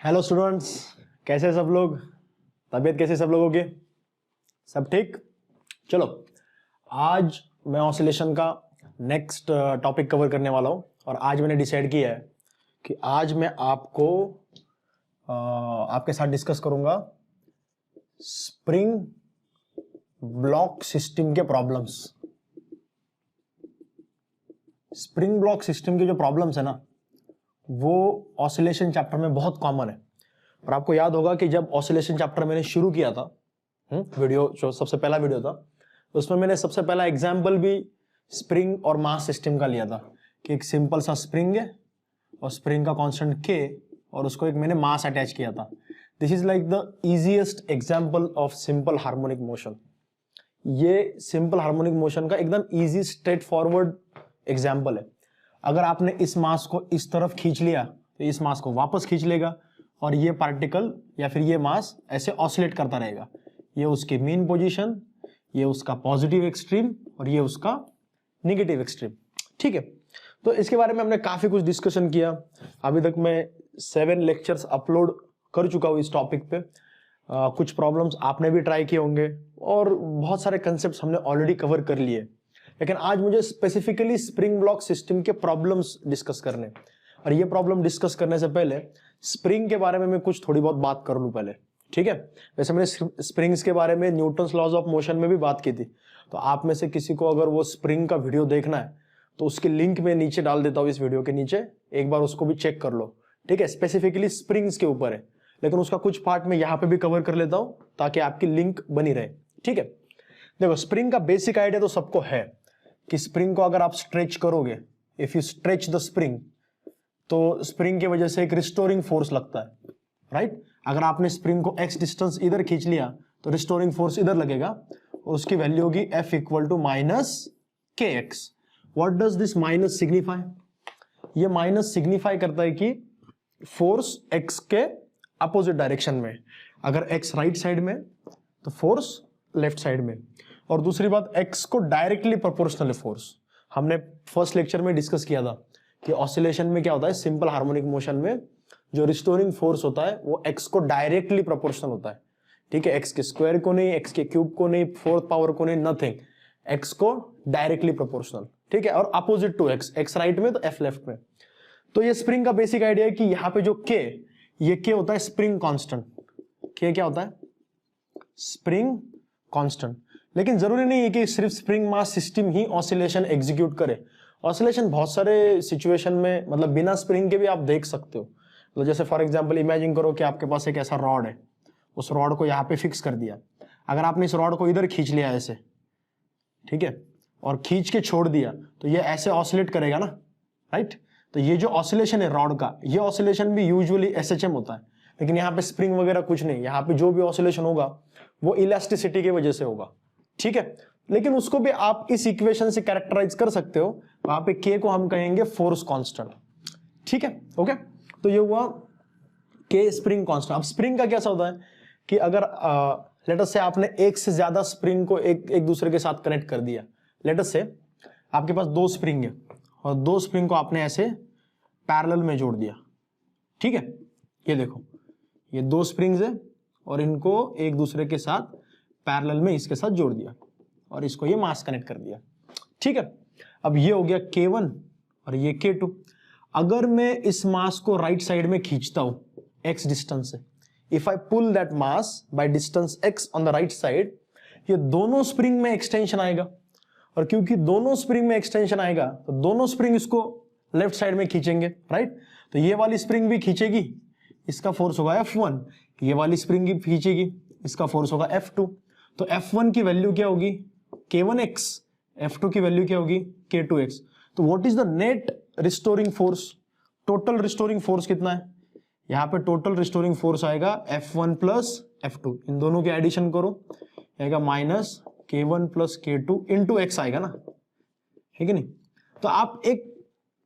Hello students, कैसे सब लोग? तबीयत कैसे सब लोगों की? सब ठीक? चलो, आज मैं ऑसिलेशन का नेक्स्ट टॉपिक कवर करने वाला हूँ और आज मैंने डिसाइड किया है कि आज मैं आपके साथ डिस्कस करूंगा स्प्रिंग ब्लॉक सिस्टम के प्रॉब्लम्स। स्प्रिंग ब्लॉक सिस्टम के जो प्रॉब्लम्स है ना, वो ऑसिलेशन चैप्टर में बहुत कॉमन है। और आपको याद होगा कि जब ऑसिलेशन चैप्टर मैंने शुरू किया था, वीडियो जो सबसे पहला वीडियो था, तो उसमें मैंने सबसे पहला एग्जाम्पल भी स्प्रिंग और मास सिस्टम का लिया था कि एक सिंपल सा स्प्रिंग है और स्प्रिंग का कांस्टेंट के और उसको एक मैंने मास अटैच किया था। This is like the easiest example of simple harmonic motion. ये सिंपल हार्मोनिक मोशन का एकदम इजी स्ट्रेट फॉरवर्ड एग्जाम्पल है। अगर आपने इस मास को इस तरफ खींच लिया तो इस मास को वापस खींच लेगा और ये पार्टिकल या फिर ये मास ऐसे ऑसिलेट करता रहेगा। ये उसकी मीन पोजीशन, ये उसका पॉजिटिव एक्सट्रीम और ये उसका नेगेटिव एक्सट्रीम। ठीक है, तो इसके बारे में हमने काफी कुछ डिस्कशन किया। अभी तक मैं 7 लेक्चर्स अपलोड कर चुका हूँ इस टॉपिक पे। कुछ प्रॉब्लम्स आपने भी ट्राई किए होंगे और बहुत सारे कंसेप्ट हमने ऑलरेडी कवर कर लिए। लेकिन आज मुझे स्पेसिफिकली स्प्रिंग ब्लॉक सिस्टम के प्रॉब्लम्स डिस्कस करने, और ये प्रॉब्लम डिस्कस करने से पहले स्प्रिंग के बारे में मैं कुछ थोड़ी बहुत बात कर लूं पहले। ठीक है, वैसे मैंने स्प्रिंग्स के बारे में न्यूटन्स लॉज ऑफ मोशन में भी बात की थी, तो आप में से किसी को अगर वो स्प्रिंग का वीडियो देखना है तो उसकी लिंक मैं नीचे डाल देता हूँ, इस वीडियो के नीचे, एक बार उसको भी चेक कर लो। ठीक है, स्पेसिफिकली स्प्रिंग्स के ऊपर है, लेकिन उसका कुछ पार्ट मैं यहाँ पे भी कवर कर लेता हूँ ताकि आपकी लिंक बनी रहे। ठीक है, देखो स्प्रिंग का बेसिक आइडिया तो सबको है कि स्प्रिंग को अगर आप स्ट्रेच करोगे, if you stretch the spring, तो स्प्रिंग की वजह से एक रिस्टोरिंग फोर्स लगता है, राइट? अगर आपने स्प्रिंग को x डिस्टेंस इधर खींच लिया तो रिस्टोरिंग फोर्स इधर लगेगा और उसकी वैल्यू होगी F इक्वल टू माइनस के x. What does this minus signify? ये माइनस सिग्निफाई करता है कि फोर्स x के अपोजिट डायरेक्शन में, अगर x राइट साइड में तो फोर्स लेफ्ट साइड में। और दूसरी बात, x को डायरेक्टली प्रोपोर्शनल है फोर्स। हमने फर्स्ट लेक्चर में डिस्कस किया था कि ऑसिलेशन में क्या होता है, सिंपल हार्मोनिक मोशन में जो रिस्टोरिंग फोर्स होता है वो x को डायरेक्टली प्रोपोर्शनल होता है। ठीक है, x के स्क्वायर को नहीं, x के क्यूब को नहीं, फोर्थ पावर को नहीं, नथिंग, x को डायरेक्टली प्रोपोर्शनल। ठीक है, और अपोजिट टू x राइट में तो f लेफ्ट में। तो ये स्प्रिंग का बेसिक आइडिया है कि यहाँ पे जो k, ये k होता है स्प्रिंग कांस्टेंट। k क्या होता है? Spring constant. लेकिन जरूरी नहीं है कि सिर्फ स्प्रिंग मास सिस्टम ही ऑसिलेशन एग्जीक्यूट करे। ऑसिलेशन बहुत सारे सिचुएशन में, मतलब बिना स्प्रिंग के भी आप देख सकते हो। तो जैसे फॉर एग्जांपल इमेजिन करो कि आपके पास एक ऐसा रॉड है, उस रॉड को यहाँ पे फिक्स कर दिया। अगर आपने इस रॉड को इधर खींच लिया ऐसे, ठीक है, और खींच के छोड़ दिया तो ये ऐसे ऑसिलेट करेगा ना, राइट? तो ये जो ऑसिलेशन है रॉड का, ये ऑसिलेशन भी यूजुअली SHM होता है। लेकिन यहाँ पे स्प्रिंग वगैरह कुछ नहीं, यहाँ पे जो भी ऑसिलेशन होगा वो इलास्टिसिटी की वजह से होगा। ठीक है, लेकिन उसको भी आप इस इक्वेशन से कैरेक्टराइज कर सकते हो। वहां पे k को हम कहेंगे फोर्स कांस्टेंट। ठीक है, ओके। तो ये हुआ k स्प्रिंग कांस्टेंट। अब स्प्रिंग का कैसा होता है कि अगर लेट अस से आपने एक से ज्यादा स्प्रिंग को एक दूसरे के साथ कनेक्ट कर दिया। लेट अस से आपके पास 2 स्प्रिंग है और 2 स्प्रिंग को आपने ऐसे पैरेलल में जोड़ दिया। ठीक है, ये देखो, ये 2 स्प्रिंग्स है और इनको एक दूसरे के साथ पैरेलल में इसके साथ जोड़ दिया और इसको ये मास कनेक्ट कर दिया। ठीक है, अब ये हो गया K1 और ये K2। अगर मैं इस मास को राइट साइड में खींचता हूं x डिस्टेंस से, if I pull that mass by distance x on the right side, ये दोनों स्प्रिंग में एक्सटेंशन आएगा। और क्योंकि दोनों स्प्रिंग में एक्सटेंशन आएगा तो दोनों स्प्रिंग इसको लेफ्ट साइड में खींचेंगे, राइट? तो ये वाली स्प्रिंग भी खींचेगी, इसका फोर्स होगा F1, ये वाली स्प्रिंग भी खींचेगी, इसका फोर्स होगा F2। तो F1 की वैल्यू क्या होगी? K1x, F2 की वैल्यू क्या होगी? K2x। तो what is the net restoring force? Total restoring force कितना है? यहाँ पे टोटल रिस्टोरिंग फोर्स आएगा F1 प्लस F2, इन दोनों के एडिशन करो, आएगा minus K1 plus K2 into x आएगा ना, है कि नहीं? तो आप एक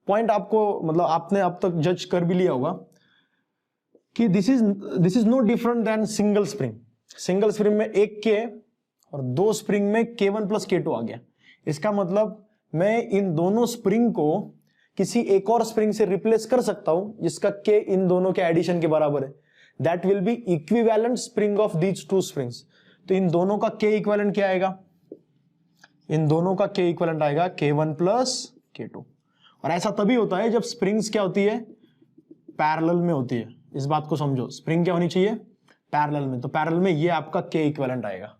पॉइंट आपको, मतलब आपने अब तक जज कर भी लिया होगा कि this is no different than single spring. Single spring में एक K और 2 स्प्रिंग में K1 प्लस K2 आ गया। इसका मतलब मैं इन दोनों स्प्रिंग को किसी एक और स्प्रिंग से रिप्लेस कर सकता हूं जिसका K इन दोनों के एडिशन के बराबर है। That will be equivalent spring of these two springs. तो इन दोनों का K इक्विवेलेंट क्या आएगा, इन दोनों का K इक्विवेलेंट आएगा K1 प्लस K2। और ऐसा तभी होता है जब स्प्रिंग्स क्या होती है, पैरेलल में होती है। इस बात को समझो, स्प्रिंग क्या होनी चाहिए, पैरेलल में। तो पैरेलल में ये आपका K इक्विवेलेंट आएगा,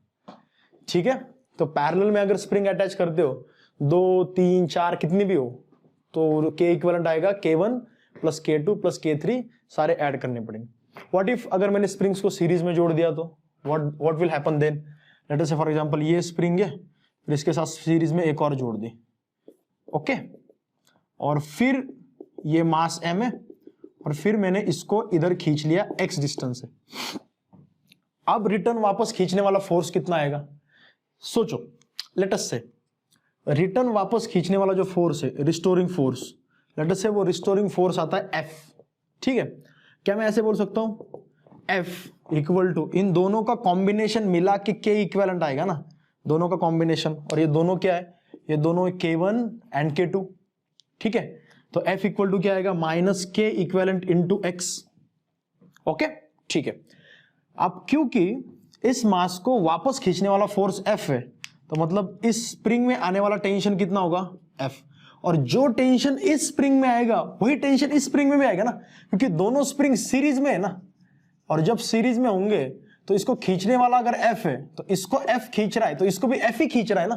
ठीक है। तो पैरेलल में अगर स्प्रिंग अटैच करते हो 2 3 4 कितनी भी हो, तो K इक्विवेलेंट आएगा K1 plus K2 plus K3, सारे ऐड करने पड़ेंगे। व्हाट इफ अगर मैंने स्प्रिंग्स को सीरीज में जोड़ दिया तो what will happen then, let us say for example ये स्प्रिंग है, फिर इसके साथ सीरीज में एक और जोड़ दी, ओके। और फिर ये मास m है, और फिर मैंने इसको इधर खींच लिया x डिस्टेंस से। अब रिटर्न वापस खींचने वाला फोर्स कितना आएगा, सोचो। लेट अस से रिटर्न वापस खींचने वाला जो फोर्स है, रिस्टोरिंग फोर्स, लेट अस से वो रिस्टोरिंग फोर्स आता है F, ठीक है। क्या मैं ऐसे बोल सकता हूं, F इक्वल टू इन दोनों का कॉम्बिनेशन मिला के K इक्विवेलेंट आएगा ना, दोनों का कॉम्बिनेशन। और ये दोनों क्या है, ये दोनों K1 एंड K2, ठीक है। तो F इक्वल टू क्या आएगा, minus K equivalent into X, okay, ठीक है। अब क्योंकि इस मास को वापस खींचने वाला फोर्स F है, तो मतलब इस स्प्रिंग में आने वाला टेंशन कितना होगा, F। और जो टेंशन इस स्प्रिंग में आएगा वही टेंशन इस स्प्रिंग में भी आएगा ना, क्योंकि दोनों स्प्रिंग सीरीज में है ना। और जब सीरीज में होंगे तो इसको खींचने वाला अगर F है तो इसको F खींच रहा है, तो इसको भी F ही खींच रहा है ना।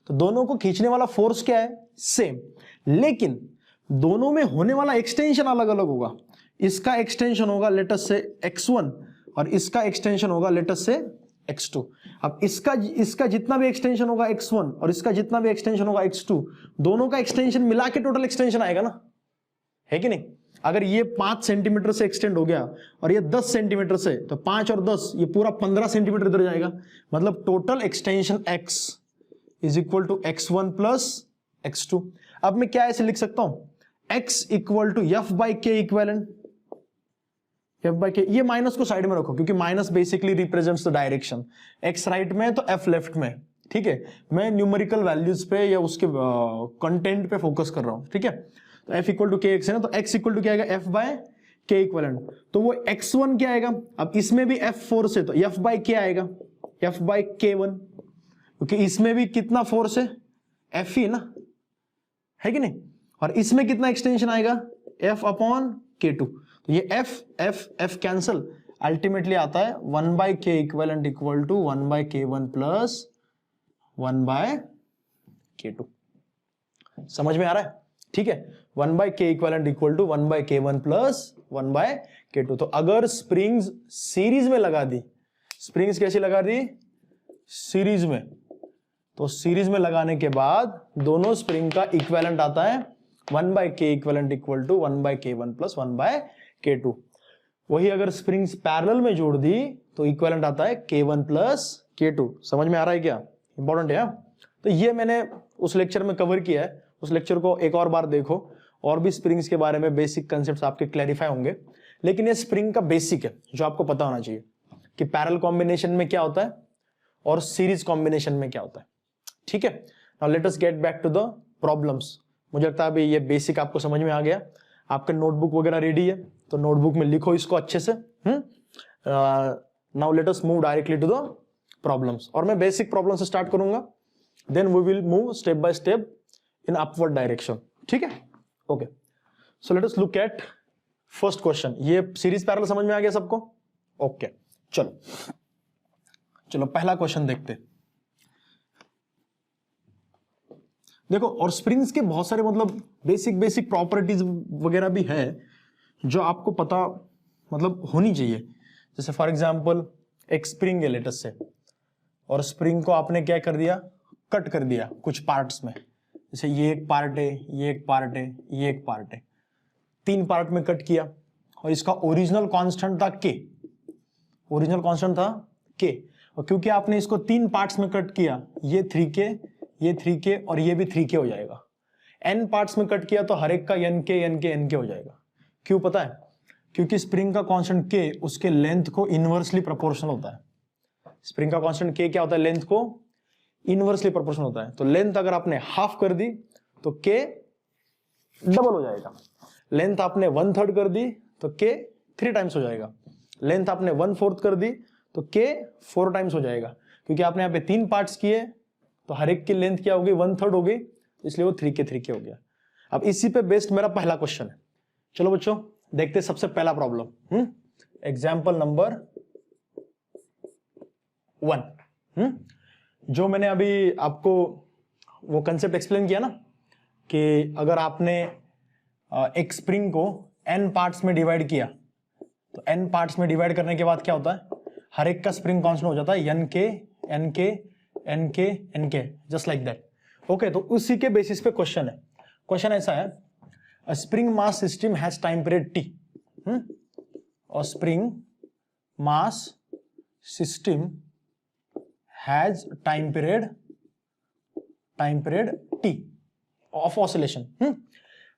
तो दोनों को खींचने वाला फोर्स क्या है, सेम, लेकिन दोनों में होने वाला एक्सटेंशन अलग अलग होगा। इसका एक्सटेंशन होगा लेट अस से x1 और इसका एक्सटेंशन होगा लेट अस से x2। अब इसका जितना भी एक्सटेंशन होगा x1 और इसका जितना भी एक्सटेंशन होगा x2, दोनों का एक्सटेंशन मिला के टोटल एक्सटेंशन आएगा ना, है कि नहीं। अगर ये 5 सेंटीमीटर से एक्सटेंड हो गया और ये 10 सेंटीमीटर से, तो 5 और 10 ये पूरा 15 सेंटीमीटर इधर जाएगा। मतलब total extension x is equal to x1 plus x2। अब मैं क्या ऐसे लिख सकता हूं, x equal to F by K equivalent, F by K। ये माइनस को साइड में रखो क्योंकि minus basically represents the direction, x right में तो F लेफ्ट में, ठीक है। मैं न्यूमेरिकल वैल्यूज पे या उसके कंटेंट पे फोकस कर रहा हूं, ठीक है। तो F इक्वल टू KX है ना, तो x इक्वल टू क्या आएगा, F बाय K इक्वेलेंट। तो वो x1 क्या आएगा, अब इसमें भी F फोर्स है तो F बाय K आएगा, F बाय K1, क्योंकि इसमें भी कितना फोर्स है, F ही ना, है कि नहीं। और इसमें कितना एक्सटेंशन आएगा, F अपॉन K2। तो ये F कैंसल, अल्टीमेटली आता है 1 by K equivalent equal to 1 by K1 plus 1 by K2। समझ में आ रहा है, ठीक है। 1 by K equivalent equal to 1 by K1 plus 1 by K2। तो अगर स्प्रिंग्स सीरीज में लगा दी, स्प्रिंग्स कैसी लगा दी, सीरीज में, तो सीरीज में लगाने के बाद दोनों स्प्रिंग का इक्विवेलेंट आता है 1 by K equivalent equal to 1 by K1 plus 1 by K2। वही अगर स्प्रिंग्स पैरेलल में जोड़ दी तो इक्विवेलेंट आता है K1 प्लस K2। समझ में आ रहा है क्या, इंपॉर्टेंट है। तो ये मैंने उस लेक्चर में कवर किया है, उस लेक्चर को एक और बार देखो, और भी स्प्रिंग्स के बारे में बेसिक कंसेप्ट्स आपके क्लैरिफाई होंगे। लेकिन ये स्प्रिंग का बेसिक है जो आपको पता होना चाहिए कि पैरेलल कॉम्बिनेशन में क्या होता है और सीरीज कॉम्बिनेशन में क्या होता है, ठीक है। Now let us get back to the problems. मुझे लगता है अभी ये बेसिक आपको समझ में आ गया। आपका नोटबुक वगैरह रेडी है तो नोटबुक में लिखो इसको अच्छे से। Now let us move directly to the problems, और मैं बेसिक प्रॉब्लम से स्टार्ट करूंगा, then we will move step by step in upward direction, ठीक है। Okay, so let us look at first question. ये सीरीज पैरेलल समझ में आ गया सबको, ओके। चलो पहला क्वेश्चन देखते हैं। देखो, और स्प्रिंग्स के बहुत सारे मतलब बेसिक प्रॉपर्टीज वगैरह भी है जो आपको पता मतलब होनी चाहिए। जैसे फॉर एग्जांपल एक स्प्रिंग है लेटस से, और स्प्रिंग को आपने क्या कर दिया, कट कर दिया कुछ पार्ट्स में। जैसे ये एक पार्ट है, ये एक पार्ट है, ये एक पार्ट है, 3 पार्ट में कट किया, और इसका ओरिजिनल कांस्टेंट था K, ओरिजिनल कांस्टेंट था K। और क्योंकि आपने इसको 3 पार्ट्स में कट किया, ये 3K, ये 3K और ये भी 3K हो जाएगा। n पार्ट्स में कट किया तो हर एक का NK हो जाएगा। क्यों पता है, क्योंकि स्प्रिंग का कांस्टेंट K उसके लेंथ को इनवर्सली प्रोपोर्शनल होता है। स्प्रिंग का कांस्टेंट K क्या होता है, लेंथ को इनवर्सली प्रोपोर्शनल होता है। तो लेंथ अगर आपने हाफ कर दी तो K डबल हो जाएगा, लेंथ आपने 1/3 कर दी तो K 3 टाइम्स हो जाएगा। लेंथ आपने 1/4 कर दी तो k 4 टाइम्स हो जाएगा, क्योंकि आपने यहाँ पे 3 पार्ट्स किए तो हर एक की लेंथ क्या हो गई, 1/3 हो गई, इसलिए वो 3k हो गया। अब इसी पे बेस्ड मेरा पहला क्वेश्चन है। चलो बच्चों देखते हैं सबसे पहला प्रॉब्लम, एग्जाम्पल नंबर 1। जो मैंने अभी आपको वो कंसेप्ट एक्सप्लेन किया ना कि अगर आपने एक स्प्रिंग को n पार्ट्स में डिवाइड किया तो n पार्ट्स में डिवाइड करने के बाद क्या होता है, हर एक का स्प्रिंग कांस्टेंट हो जाता है nk, just like that. Okay, तो उसी के बेसिस पे क्वेश्चन है। क्वेश्चन ऐसा है, अ spring mass system has time period t, और spring mass system has time period t of oscillation.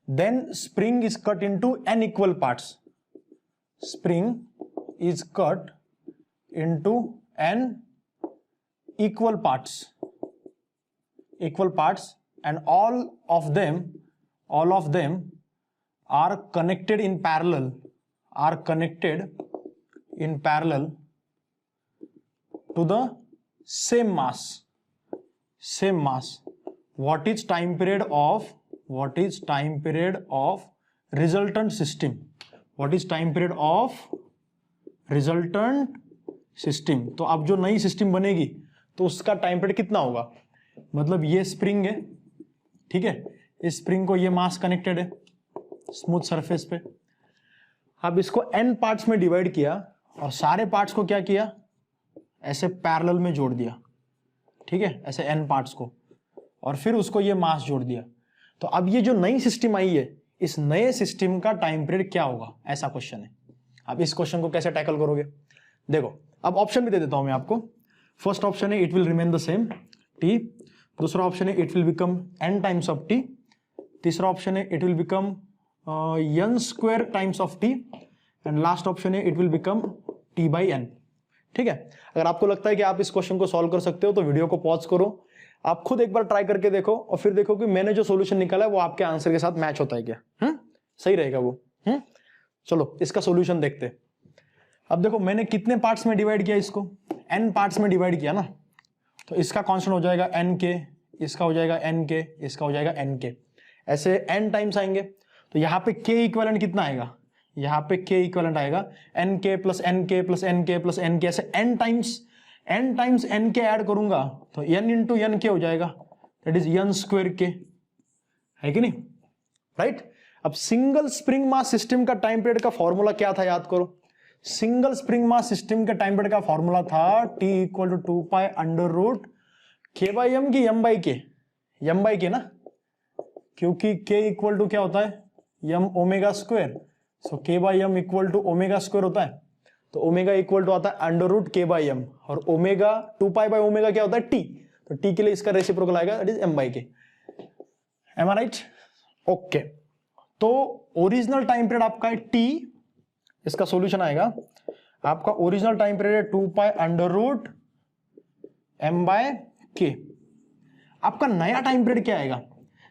Then spring is cut into n equal parts. Spring is cut into n equal parts, and all of them are connected in parallel, to the same mass. What is time period of resultant system? तो अब जो नई system बनेगी तो उसका time period कितना होगा, मतलब ये स्प्रिंग है, ठीक है, इस स्प्रिंग को ये मास कनेक्टेड है स्मूथ सरफेस पे। अब इसको n पार्ट्स में डिवाइड किया और सारे पार्ट्स को क्या किया, ऐसे पैरेलल में जोड़ दिया, ठीक है, ऐसे n पार्ट्स को, और फिर उसको ये मास जोड़ दिया। तो अब ये जो नई सिस्टम आई है, इस नए सिस्टम का टाइम पीरियड क्या होगा, ऐसा क्वेश्चन है। अब इस क्वेश्चन को कैसे टैकल करोगे, देखो अब ऑप्शन भी दे देता हूं मैं आपको। फर्स्ट ऑप्शन है it will remain the same t, दूसरा ऑप्शन है it will become n times of t, तीसरा ऑप्शन है it will become n square times of t, and last option है इट विल बिकम t/n। ठीक है, अगर आपको लगता है कि आप इस क्वेश्चन को सॉल्व कर सकते हो तो वीडियो को पॉज करो, आप खुद एक बार ट्राई करके देखो और फिर देखो कि मैंने जो सॉल्यूशन निकाला है वो आपके आंसर के साथ मैच होता है क्या। सही रहेगा वो। चलो इसका सॉल्यूशन देखते हैं। अब देखो मैंने कितने पार्ट्स में डिवाइड किया, इसको n पार्ट्स में डिवाइड किया ना, तो इसका कांस्टेंट हो जाएगा nk, इसका हो जाएगा nk, इसका हो जाएगा nk, ऐसे n टाइम्स आएंगे। तो यहाँ पे k इक्विवेलेंट कितना आएगा, यहाँ पे k इक्विवेलेंट आएगा nk plus nk plus nk plus nk, ऐसे n टाइम्स nk ऐड करूंगा तो n इंटू n k हो जाएगा, that is n square k, है कि नहीं, राइट। अब सिंगल स्प्रिंग मास सिस्टम का टाइम पीरियड का फॉर्मूला क्या था, याद करो। सिंगल स्प्रिंग मास सिस्टम का टाइम पीरियड का फॉर्मूला था t equal to 2 pi under root k/m की m बाई के ना, क्योंकि k इक्वल टू क्या होता है m omega square, so k/m equal to omega square होता है, तो ओमेगा इक्वल टू आता है अंडर रूट k/m, और ओमेगा 2 पाई बाई ओमेगा क्या होता है t, तो t के लिए इसका रेसिप्रोकल आएगा that is m/k। Am I right? Okay, तो ओरिजिनल टाइम पीरियड आपका है t, इसका सॉल्यूशन आएगा आपका ओरिजिनल टाइम पीरियड है 2 पाई अंडर रूट m/k। आपका नया टाइम पीरियड क्या आएगा,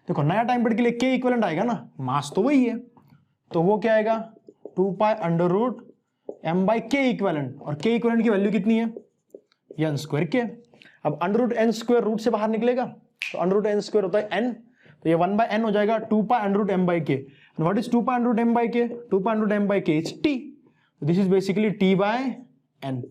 देखो नया टाइम पीरियड के लिए k इक्विवेलेंट आएगा ना, मास तो वही है, तो वो क्या आएगा 2 pi under root m/k equivalent, और k इक्विवेलेंट की वैल्यू कितनी है n स्क्वायर k। अब under root n square root से बाहर निकलेगा तो अंडर रूट n स्क्वायर होता है n, तो ये 1/n हो जाएगा 2 pi under root m/k। What is 2 pi under root m/k, 2 pi under root m/k is t, this is basically t/n।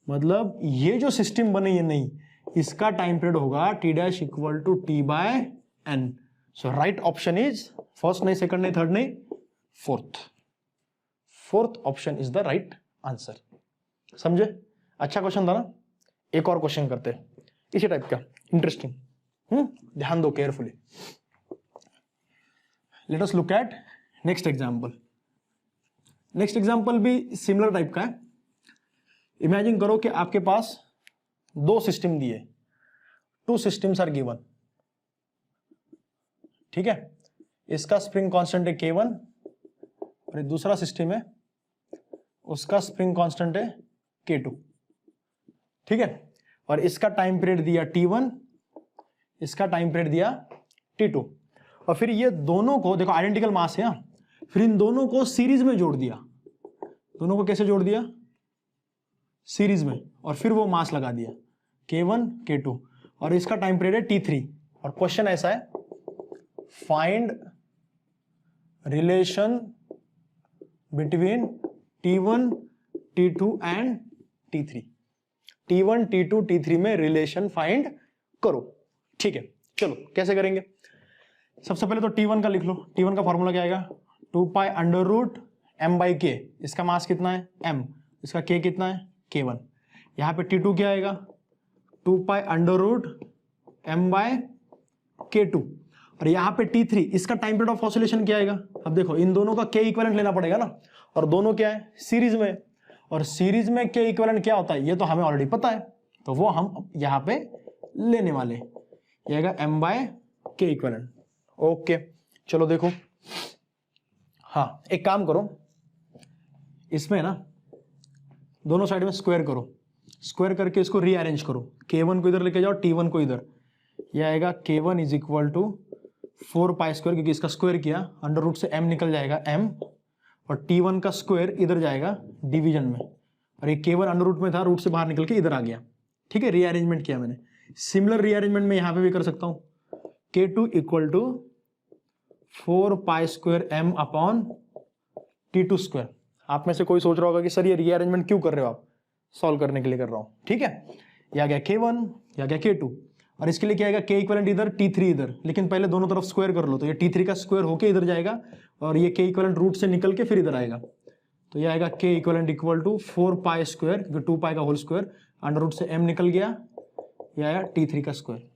मतलब ये जो सिस्टम बनी है नई, इसका टाइम पीरियड होगा t dash equal to t/n। So right option is first नहीं, second नहीं, थर्ड नहीं, fourth option is the right answer. समझे? अच्छा क्वेश्चन था ना। एक और क्वेश्चन करते हैं इसी टाइप का, इंटरेस्टिंग, ध्यान दो carefully. Late us look eight next example. Next example भी सिमिलर टाइप का है। इमेजिन करो कि आपके पास दो सिस्टम दिए, 2 सिस्टम्स आर गिवन, ठीक है, इसका स्प्रिंग कांस्टेंट है k1 और दूसरा सिस्टम है उसका स्प्रिंग कांस्टेंट है k2, ठीक है, और इसका टाइम पीरियड दिया t1, इसका टाइम पीरियड दिया t2, और फिर ये दोनों को देखो आइडेंटिकल मास है, फिर इन दोनों को सीरीज में जोड़ दिया, दोनों को कैसे जोड़ दिया, सीरीज में, और फिर वो मास लगा दिया K1 K2, और इसका टाइम पीरियड है T3। और क्वेश्चन ऐसा है, find relation between T1 T2 and T3। T1 T2 T3 में रिलेशन फाइंड करो। ठीक है, चलो कैसे करेंगे। सबसे पहले तो T1 का लिख लो। T1 का फॉर्मूला क्या आएगा, 2 pi under root m by K. इसका मास कितना है m, इसका k कितना है K1। यहाँ पे T2 क्या आएगा, 2 pi under root m by K2। और यहाँ पे T3, इसका टाइम पीरियड ऑफ ऑसिलेशन क्या आएगा। अब देखो इन दोनों का k इक्विवेलेंट लेना पड़ेगा ना, और दोनों क्या है सीरीज में, और सीरीज में k इक्विवेलेंट क्या होता है ये तो हमें ऑलरेडी पता है, तो वो हम यहाँ पे लेने वाले, ये आएगा m by k equivalent. Okay चलो देखो, हाँ एक काम करो, इसमें ना दोनों साइड में स्क्वायर करो, स्क्वायर करके इसको रीअरेंज करो। K1 को इधर लेके जाओ, T1 को इधर, ये आएगा K1 is equal to 4 pi square, क्योंकि इसका स्क्वायर किया अंडर रूट से m निकल जाएगा m, और T1 का स्क्वायर इधर जाएगा डिवीजन में, और ये K1 अंडर रूट में था, रूट से बाहर निकल के इधर आ गया। ठीक है, रीअरेंजमेंट किया मैंने। सिमिलर रीअरेंजमेंट में यहाँ पे भी कर सकता हूँ, K2 equal to 4 pi square m upon T2 square. आप में से कोई सोच रहा होगा कि सर ये रीअरेंजमेंट क्यों कर रहे हो आप, सॉल्व करने के लिए कर रहा हूँ। ठीक है, ये आ गया K1, ये आ गया K2, और इसके लिए क्या आएगा k इक्विवेलेंट इधर, T3 इधर, लेकिन पहले दोनों तरफ स्क्वायर कर लो, तो ये T3 का स्क्वायर होके इधर जाएगा, और ये k इक्विवेलेंट रूट से निकल के फिर इधर आएगा, तो ये आएगा k equivalent equal to 4 pi square, क्योंकि 2 पाई का होल स्क्वायर, अंडर रूट से m निकल गया, ये आया T3 का स्क्वायर।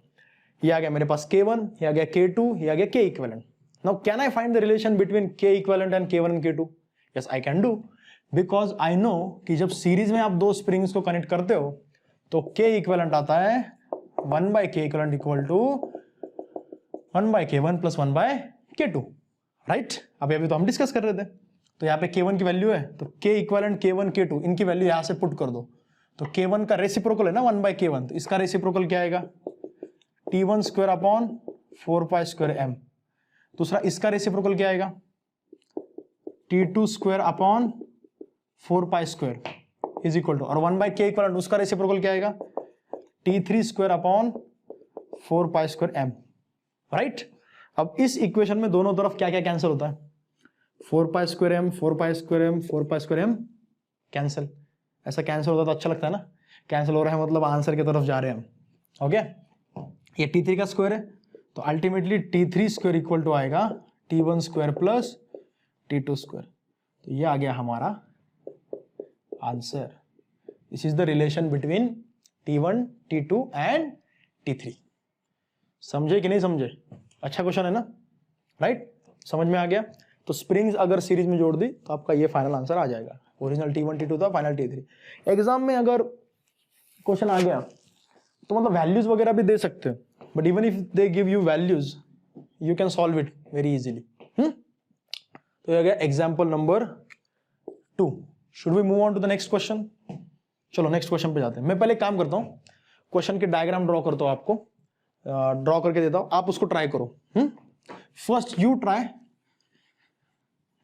ये आ गया मेरे पास K1, ये आ गया K2, ये आ गया k equivalent. Now can I find the relation between k equivalent and K1 and K2? Yes I can do, because I know कि जब सीरीज में आप दो स्प्रिंग्स को कनेक्ट करते हो तो k इक्विवेलेंट आता है 1 by k equivalent equal to 1 by K1 plus 1 by K2, right. अभी तो हम डिस्कस कर रहे थे, तो यहाँ पे K1 की वैल्यू है, तो k इक्विवेलेंट K1 K2 इनकी वैल्यू यहाँ से पुट कर दो, तो K1 का रेसिप्रोकल है ना 1 बाई K1, तो इसका रेसिप्रोकल क्या आएगा, T1 square upon 4 pi square m। दूसरा इसका रेसिप्रोकल क्या आएगा, T2 square upon 4 pi square is equal to, और 1 बाई k इक्वल उसका रेसिप्रोकल क्या आएगा, T3 square upon 4 pi square m, right. अब इस इक्वेशन में दोनों तरफ क्या क्या कैंसिल होता है, 4 pi square m, 4 pi square m, 4 pi square m cancel. ऐसा कैंसिल होता तो अच्छा लगता है ना, कैंसिल हो रहा है मतलब आंसर की तरफ जा रहे हैं हम। ओके, ये T3 का स्क्वायर है, तो ultimately T3 square equal to आएगा T1 square plus T2 square, तो ये आ गया हमारा answer. This is the relation between T1, T2 and T3। समझे कि नहीं समझे, अच्छा क्वेश्चन है ना, राइट, समझ में आ गया। तो स्प्रिंग्स अगर सीरीज में जोड़ दी तो आपका ये फाइनल आंसर आ जाएगा, ओरिजिनल T1 T2 था, फाइनल T3। एग्जाम में अगर क्वेश्चन आ गया तो मतलब वैल्यूज वगैरह भी दे सकते हो, but even if they give you values you can solve it very easily. तो ये गया example number 2। Should we move on to the next question? चलो नेक्स्ट क्वेश्चन पे जाते हैं। मैं पहले काम करता हूँ, क्वेश्चन के डायग्राम ड्रॉ करता हूँ, आपको ड्रॉ करके देता हूँ, आप उसको ट्राई करो। First you try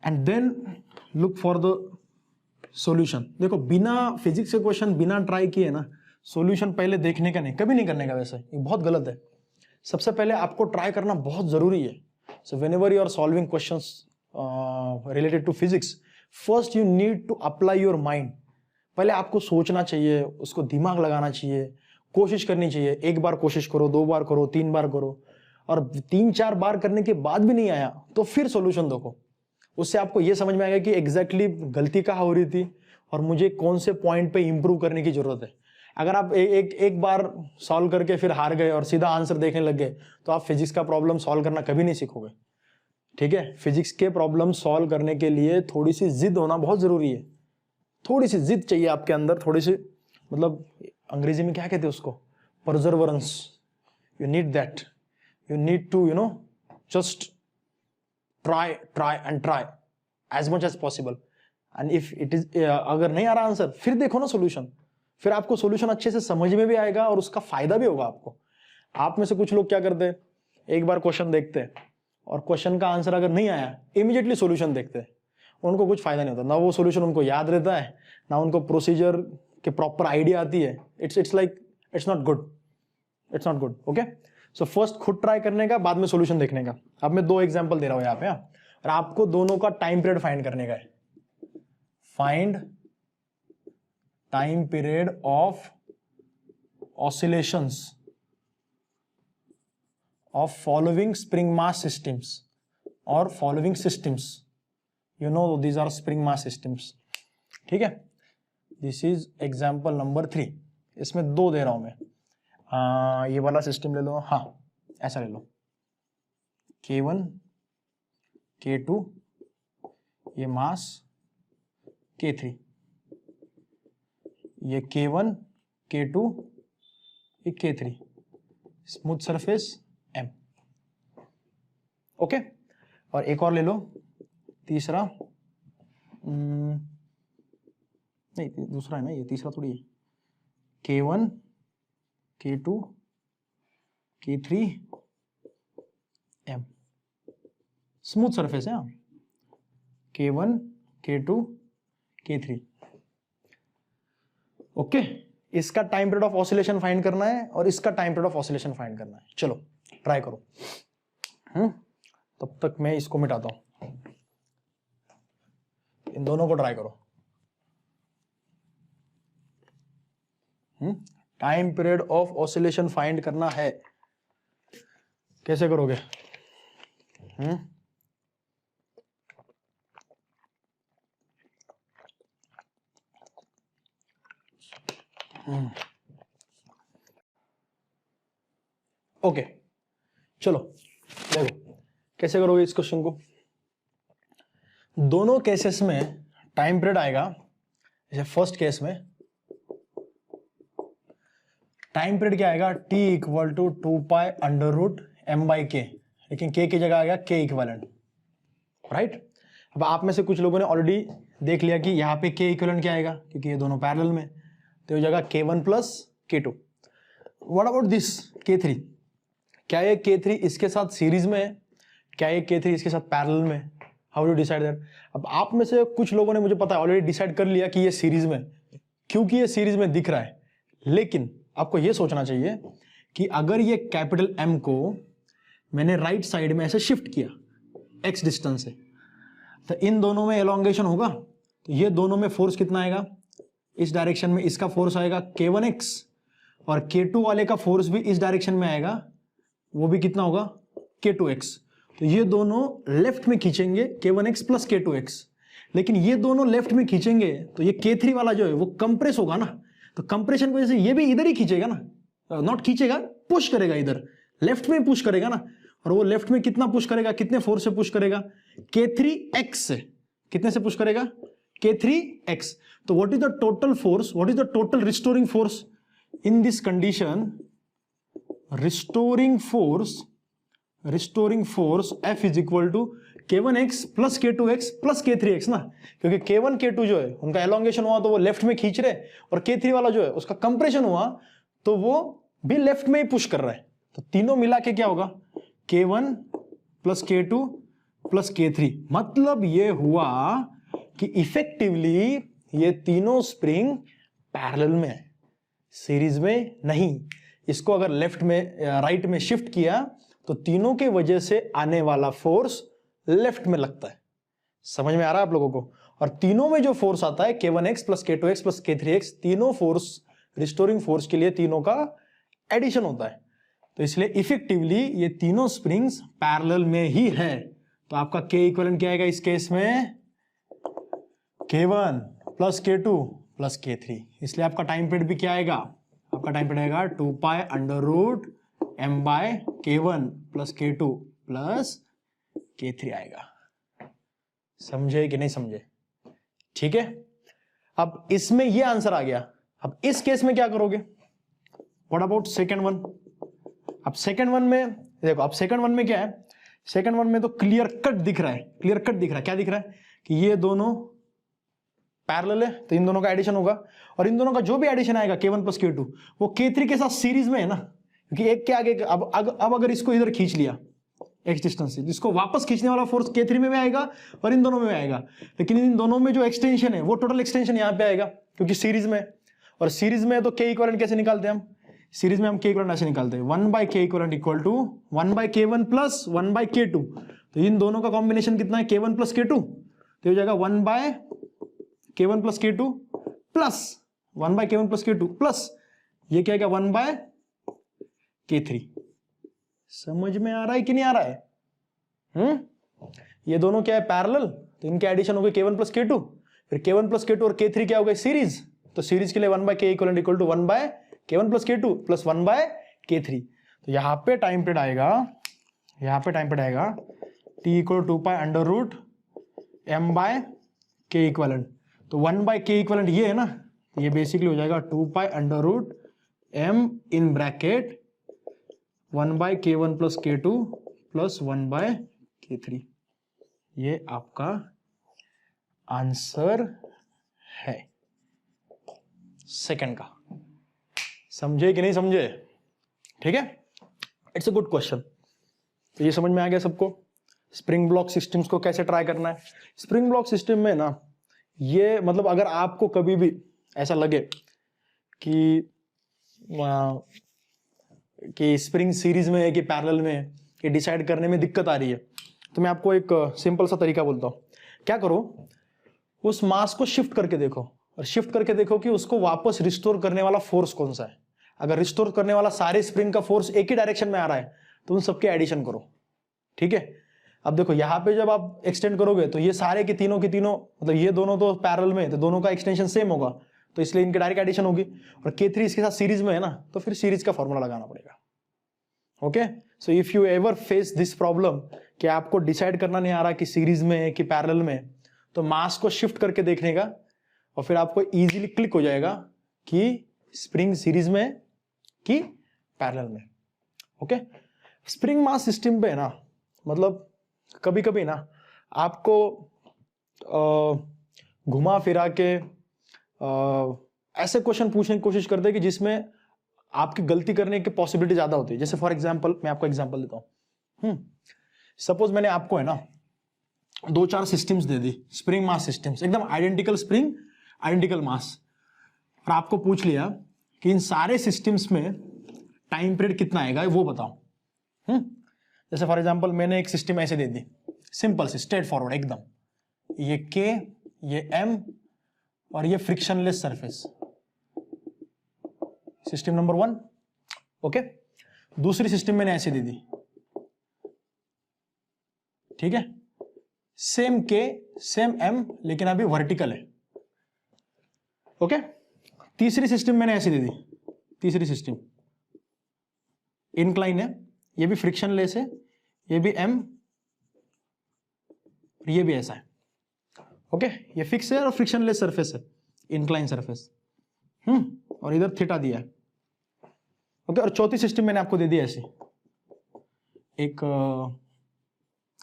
and then look for the solution. देखो बिना फिजिक्स के क्वेश्चन बिना ट्राई किए ना, सॉल्यूशन पहले देखने का नहीं, कभी नहीं करने का, वैसे ये बहुत गलत है। सबसे पहले आपको ट्राई करना बहुत जरूरी है। So whenever you are solving questions related to physics, first you need to apply your mind. पहले आपको सोचना चाहिए, उसको दिमाग लगाना चाहिए, कोशिश करनी चाहिए। एक बार कोशिश करो, 2 बार करो, 3 बार करो, और 3-4 बार करने के बाद भी नहीं आया तो फिर सॉल्यूशन देखो। उससे आपको यह समझ में आएगा कि एग्जैक्टली गलती कहाँ हो रही थी और मुझे कौन से पॉइंट पे इंप्रूव करने की जरूरत है। अगर आप एक बार सॉल्व करके फिर हार गए और सीधा आंसर देखने लग गए तो आप फिजिक्स का प्रॉब्लम सॉल्व करना कभी नहीं सीखोगे। ठीक है, फिजिक्स के प्रॉब्लम सॉल्व करने के लिए थोड़ी सी जिद होना बहुत जरूरी है। थोड़ी सी जिद चाहिए आपके अंदर, थोड़ी सी, मतलब अंग्रेजी में क्या कहते हैं उसको, perseverance. You need that, you need to just try and try as much as possible. And if it is, अगर नहीं आ रहा आंसर फिर देखो ना सोल्यूशन, फिर आपको सोल्यूशन अच्छे से समझ में भी आएगा और उसका फायदा भी होगा आपको। आप में से कुछ लोग क्या करते हैं, एक बार क्वेश्चन देखते हैं और क्वेश्चन का आंसर अगर नहीं आया इमीडिएटली सॉल्यूशन देखते हैं, उनको कुछ फायदा नहीं होता, ना वो सॉल्यूशन उनको याद रहता है, ना उनको प्रोसीजर के प्रॉपर आइडिया आती है. It's like it's not good, it's not good. Okay, so first खुद ट्राई करने का, बाद में सॉल्यूशन देखने का. अब मैं 2 एग्जांपल दे रहा हूं यहाँ पे, और आपको दोनों का टाइम पीरियड फाइंड करने का है. Find time period of oscillations of following spring mass systems or following systems. You know these are spring mass systems. ठीक है, this is example number 3. इसमें 2 दे रहा हूं मैं. ये वाला सिस्टम ले लो, हाँ ऐसा ले लो, K1 K2 ये मास K3, ये K1 K2 ये K3, smooth surface M. Okay, और एक और ले लो, तीसरा, नहीं दूसरा है ना ये, तीसरा थोड़ी है. K1 K2 K3 M, smooth surface है. K1 K2 K3. ओके, इसका time period of oscillation find करना है और इसका time period of oscillation find करना है. चलो ट्राई करो. तब तक मैं इसको मिटाता हूं, इन दोनों को ट्राई करो. Time period of oscillation find करना है, कैसे करोगे? ओके, चलो देखो कैसे करोगे इस क्वेश्चन को. दोनों केसेस में टाइम पीरियड आएगा. जैसे फर्स्ट केस में टाइम पीरियड क्या आएगा, t इक्वल टू 2π√m/k, लेकिन k की जगह आ गया k इक्विवेलेंट, राइट. अब आप में से कुछ लोगों ने ऑलरेडी देख लिया कि यहाँ पे k इक्विवेलेंट क्या आएगा, क्योंकि ये दोनों पैरेलल में, तो ये जगह k1 plus k2. What about this k3? क्या ये k3 इसके साथ सीरीज में है, क्या ये k3 इसके साथ पैरेलल में? How do decide that? अब आप में से कुछ लोगों ने, मुझे पता है, ऑलरेडी डिसाइड कर लिया कि ये सीरीज में, क्योंकि ये सीरीज में दिख रहा है. लेकिन आपको ये सोचना चाहिए कि अगर ये कैपिटल M को मैंने राइट साइड में ऐसे शिफ्ट किया x डिस्टेंस से, तो इन दोनों में एलोंगेशन होगा. तो ये दोनों में फोर्स कितना आएगा, इस डायरेक्शन में इसका फोर्स आएगा k1x, और k2 वाले का फोर्स भी इस डायरेक्शन में आएगा, वो भी कितना होगा, k2x. तो ये दोनों लेफ्ट में खींचेंगे k1x प्लस k2x, लेकिन ये दोनों लेफ्ट में खींचेंगे तो ये k3 वाला जो है वो कंप्रेस होगा ना. तो कंप्रेशन की वजह से ये भी इधर ही खींचेगा ना, नॉट खींचेगा, पुश करेगा, इधर लेफ्ट में पुश करेगा ना. और वो लेफ्ट में कितना पुश करेगा, कितने फोर्स से पुश करेगा, k3x से. कितने से पुश करेगा, k3x. तो what is the total force, what is the total restoring force in this condition? Restoring force F is equal to k1x plus k2x plus k3x ना, क्योंकि k1 k2 जो है उनका एलोंगेशन हुआ तो वो लेफ्ट में खींच रहे, और k3 वाला जो है उसका कंप्रेशन हुआ तो वो भी लेफ्ट में ही पुश कर रहा है. तो तीनों मिला के क्या होगा, k1 plus k2 plus k3. मतलब ये हुआ कि इफेक्टिवली ये तीनों स्प्रिंग पैरेलल में है, सीरीज में नहीं. इसको अगर लेफ्ट में राइट में शिफ्ट किया तो तीनों के वजह से आने वाला फोर्स लेफ्ट में लगता है. समझ में आ रहा है आप लोगों को? और तीनों में जो फोर्स आता है k1x plus k2x plus k3x, तीनों फोर्स रिस्टोरिंग फोर्स के लिए तीनों का एडिशन होता है. तो इसलिए इफेक्टिवली ये तीनों स्प्रिंग्स पैरेलल में ही है. तो आपका k इक्विवेलेंट क्या आएगा इस केस में, k1 plus k2 plus k3. इसलिए आपका टाइम पीरियड भी क्या आएगा, आपका टाइम पीरियड आएगा 2π√m/k1 plus k2 plus k3 आएगा. समझे कि नहीं समझे? ठीक है. अब इसमें ये आंसर आ गया. अब इस केस में क्या करोगे, व्हाट अबाउट सेकंड वन? अब सेकंड वन में देखो, अब सेकंड वन में क्या है, सेकंड वन में तो क्लियर कट दिख रहा है, क्लियर कट दिख रहा है. क्या दिख रहा है कि ये दोनों पैरेलल है, तो इन दोनों का एडिशन होगा, और इन दोनों का जो भी एडिशन आएगा k1 प्लस k2 वो k3 के साथ सीरीज में है ना, क्योंकि एक के आगे अब अगर इसको इधर खींच लिया, x डिस्टेंस से, जिसको वापस खींचने वाला फोर्स K3 में भी आएगा और इन दोनों में आएगा, लेकिन इन दोनों में जो एक्सटेंशन है वो टोटल एक्सटेंशन यहाँ पे आएगा क्योंकि सीरीज में, और सीरीज में तो K इक्विवेलेंट कैसे निकालते हैं हम, सीरीज में हम K इक्विवेलेंट ऐसे निकालते हैं 1/K equivalent equal to 1/K1 plus 1/K2, तो इन दोनों का कॉम्बिनेशन कितना है K1 प्लस K2, तो हो जाएगा 1/K1 plus K2 plus 1/K1 plus K2 plus ये क्या है 1/K3। समझ में आ रहा है कि नहीं आ रहा है? ये दोनों क्या है पैरेलल, तो इनके एडिशन हो गए K1 प्लस K2, फिर K1 प्लस K2 और K3 क्या हो गए सीरीज, तो सीरीज के लिए 1/K equal equal to 1/K1 plus K2 plus 1/K3। तो यहाँ पे टाइम पीरियड आएगा T इक्वल 2π√m/K इक्वलेंट, तो 1/K इक्वलेंट ये है ना, ये बेसिकली हो जाएगा 2π√m in bracket 1/K1 plus K2 plus 1/K3। ये आपका आंसर है सेकंड का। समझे कि नहीं समझे? ठीक है, इट्स अ गुड क्वेश्चन। तो ये समझ में आ गया सबको स्प्रिंग ब्लॉक सिस्टम्स को कैसे ट्राई करना है। स्प्रिंग ब्लॉक सिस्टम में ना ये मतलब अगर आपको कभी भी ऐसा लगे कि स्प्रिंग सीरीज में है कि पैरेलल में है, कि डिसाइड करने में दिक्कत आ रही है, तो मैं आपको एक सिंपल सा तरीका बोलता हूँ। क्या करो, उस मास को शिफ्ट करके देखो, और शिफ्ट करके देखो कि उसको वापस रिस्टोर करने वाला फोर्स कौन सा है। अगर रिस्टोर करने वाला सारे स्प्रिंग का फोर्स एक ही डायरेक्शन में आ रहा है तो उन सबके एडिशन करो। ठीक है, अब देखो यहाँ पे जब आप एक्सटेंड करोगे तो ये सारे के तीनों मतलब ये दोनों तो पैरेलल में, तो दोनों का एक्सटेंशन सेम होगा, तो इसलिए इनके डायरेक्ट एडिशन होगी, और K3 इसके साथ सीरीज में है ना, तो फिर सीरीज का फॉर्मूला लगाना पड़ेगा। Okay, so if you ever face this problem कि आपको डिसाइड करना नहीं आ रहा कि सीरीज में है कि पैरेलल में, तो मास को शिफ्ट करके देखने का, और फिर आपको इजीली क्लिक हो जाएगा कि स्प्रिंग सीरीज में है कि पैरेलल में। ओके, स्प्रिंग मास सिस्टम पे है ना, मतलब कभी कभी ना आपको घुमा फिरा के ऐसे क्वेश्चन पूछने की कोशिश करते हैं कि जिसमें आपकी गलती करने की पॉसिबिलिटी ज्यादा होती है। जैसे फॉर एग्जांपल मैं आपको एग्जांपल देता हूं, सपोज मैंने आपको है ना 2-4 सिस्टम्स दे दी, स्प्रिंग मास सिस्टम्स, एकदम आइडेंटिकल स्प्रिंग आइडेंटिकल मास, और आपको पूछ लिया कि इन सारे सिस्टम्स में टाइम पीरियड कितना आएगा वो बताओ। जैसे फॉर एग्जांपल मैंने एक सिस्टम ऐसे दे दी, सिंपल सी स्ट्रेट फॉरवर्ड एकदम, ये K, ये M और ये frictionless surface, system number 1। Okay, दूसरी सिस्टम मैंने ऐसे दे दी, ठीक है, सेम K सेम M लेकिन अभी वर्टिकल है। ओके, तीसरी सिस्टम मैंने ऐसे दे दी, तीसरी सिस्टम इनक्लाइन है, ये भी फ्रिक्शनलेस है, ये भी M, ये भी ऐसा है। ओके, ये फिक्स है और फ्रिक्शनलेस सरफेस है, इनक्लाइन सरफेस, और इधर थीटा दिया है। ओके, और चौथी सिस्टम मैंने आपको दे दी ऐसी, एक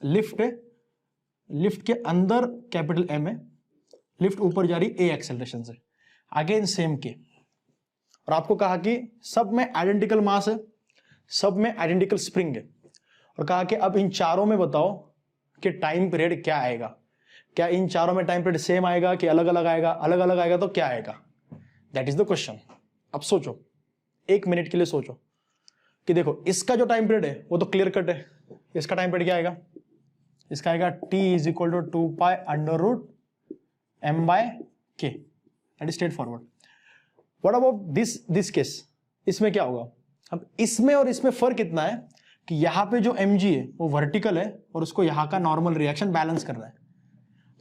लिफ्ट है, लिफ्ट के अंदर कैपिटल M है, लिफ्ट ऊपर जा रही A एक्सेलरेशन से, अगेन सेम K, और आपको कहा कि सब में आइडेंटिकल मास है, सब में आइडेंटिकल स्प्रिंग है, और कहा कि अब इन चारों में बताओ कि टाइम पीरियड क्या आएगा। क्या इन चारों में टाइम पीरियड सेम आएगा कि अलग अलग आएगा? अलग अलग आएगा तो क्या आएगा? That is the question. अब सोचो, 1 मिनट के लिए सोचो कि देखो इसका जो टाइम पीरियड है वो तो क्लियर कट है, इसका टाइम पीरियड क्या आएगा? इसका आएगा T is equal to 2π√m/K, that is straightforward. What about this case? इसमें क्या होगा? अब इसमें और इसमें फर्क इतना है कि यहाँ पे जो mg है वो वर्टिकल है और उसको यहाँ का नॉर्मल रिएक्शन बैलेंस कर रहा है,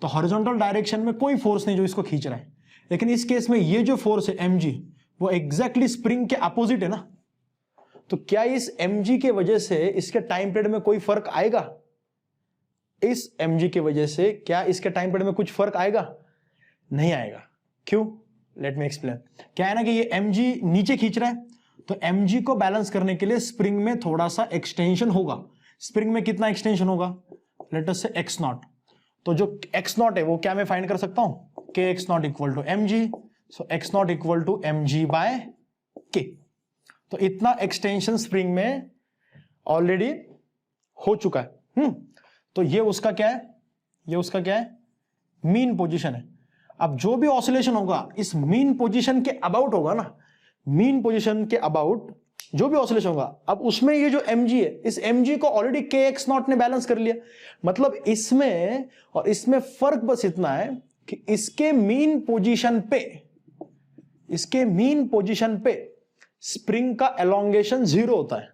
तो हॉरिजॉन्टल डायरेक्शन में कोई फोर्स नहीं जो इसको खींच रहा है। लेकिन इस केस में ये जो फोर्स है mg वो एग्जैक्टली स्प्रिंग के अपोजिट है ना, तो क्या इस mg के वजह से इसके टाइम पीरियड में कोई फर्क आएगा? इस mg के वजह से क्या इसके टाइम पीरियड में कुछ फर्क आएगा? नहीं आएगा। क्यों? Let me explain. क्या है ना कि ये mg नीचे खींच रहा है, तो mg को बैलेंस करने के लिए स्प्रिंग में थोड़ा सा एक्सटेंशन होगा। स्प्रिंग में कितना एक्सटेंशन होगा? लेट अस से x0। तो जो x0 है वो क्या मैं फाइंड कर सकता हूं? kx0 equal to mg, so x0 equal to mg/k। तो इतना एक्सटेंशन स्प्रिंग में ऑलरेडी हो चुका है। तो ये उसका क्या है, ये उसका क्या है, मीन पोजीशन है। अब जो भी ऑसिलेशन होगा इस मीन पोजीशन के अबाउट होगा ना, मीन पोजीशन के अबाउट जो भी ऑसिलेशन होगा, अब उसमें ये जो mg है, इस mg को ऑलरेडी kx0 ने बैलेंस कर लिया। मतलब इसमें और इसमें फर्क बस इतना है कि इसके मीन पोजीशन पे, इसके मीन पोजीशन पे स्प्रिंग का एलोंगेशन 0 होता है,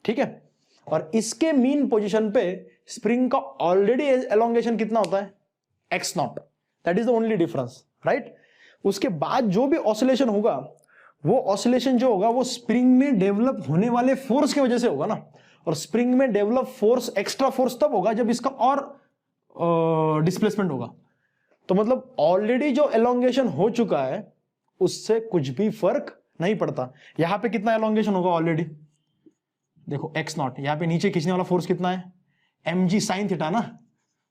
ठीक है, और इसके मीन पोजीशन पे स्प्रिंग का ऑलरेडी एलोंगेशन कितना होता है, x0। That is the only difference, right. उसके बाद जो भी ऑसिलेशन होगा, वो ऑसिलेशन जो होगा वो स्प्रिंग में डेवलप होने वाले फोर्स की वजह से होगा ना, और स्प्रिंग में डेवलप फोर्स, एक्स्ट्रा फोर्स तब होगा जब इसका और डिस्प्लेसमेंट होगा। तो मतलब ऑलरेडी जो एलोंगेशन हो चुका है उससे कुछ भी फर्क नहीं पड़ता। यहां पे कितना एलोंगेशन होगा ऑलरेडी, देखो x0, यहां पे नीचे खींचने वाला फोर्स कितना है, mg sin थीटा ना,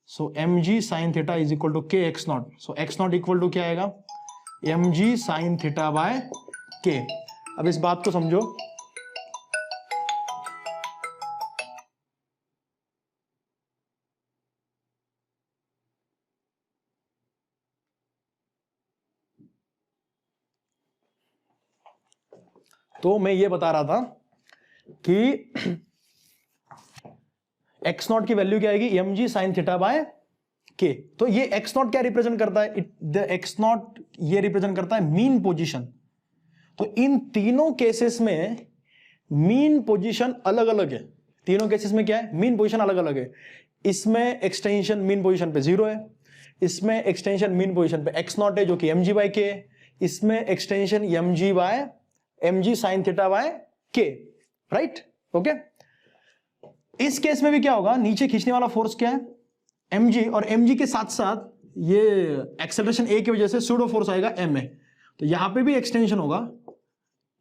so mg sin theta is equal to k x0। So x0 equal to क्या आएगा, mg sin theta by k। अब इस बात को समझो, तो मैं ये बता रहा था कि x0 की वैल्यू क्या आएगी, mg sin theta by k। तो ये x0 क्या रिप्रेजेंट करता है, x0 ये रिप्रेजेंट करता है मीन पोजीशन। तो इन तीनों केसेस में मीन पोजीशन अलग अलग है। तीनों केसेस में क्या है, मीन पोजीशन अलग अलग है। इसमें एक्सटेंशन मीन पोजीशन पे 0 है, इसमें एक्सटेंशन मीन पोजीशन पे x0 है जो कि mg बाय k है, इसमें extension mg sin theta by k, right, okay. इस केस में भी क्या होगा, नीचे खींचने वाला फोर्स क्या है, mg, और mg के साथ साथ ये एक्सेलरेशन a की वजह से सूडो फोर्स आएगा ma। तो यहां पे भी एक्सटेंशन होगा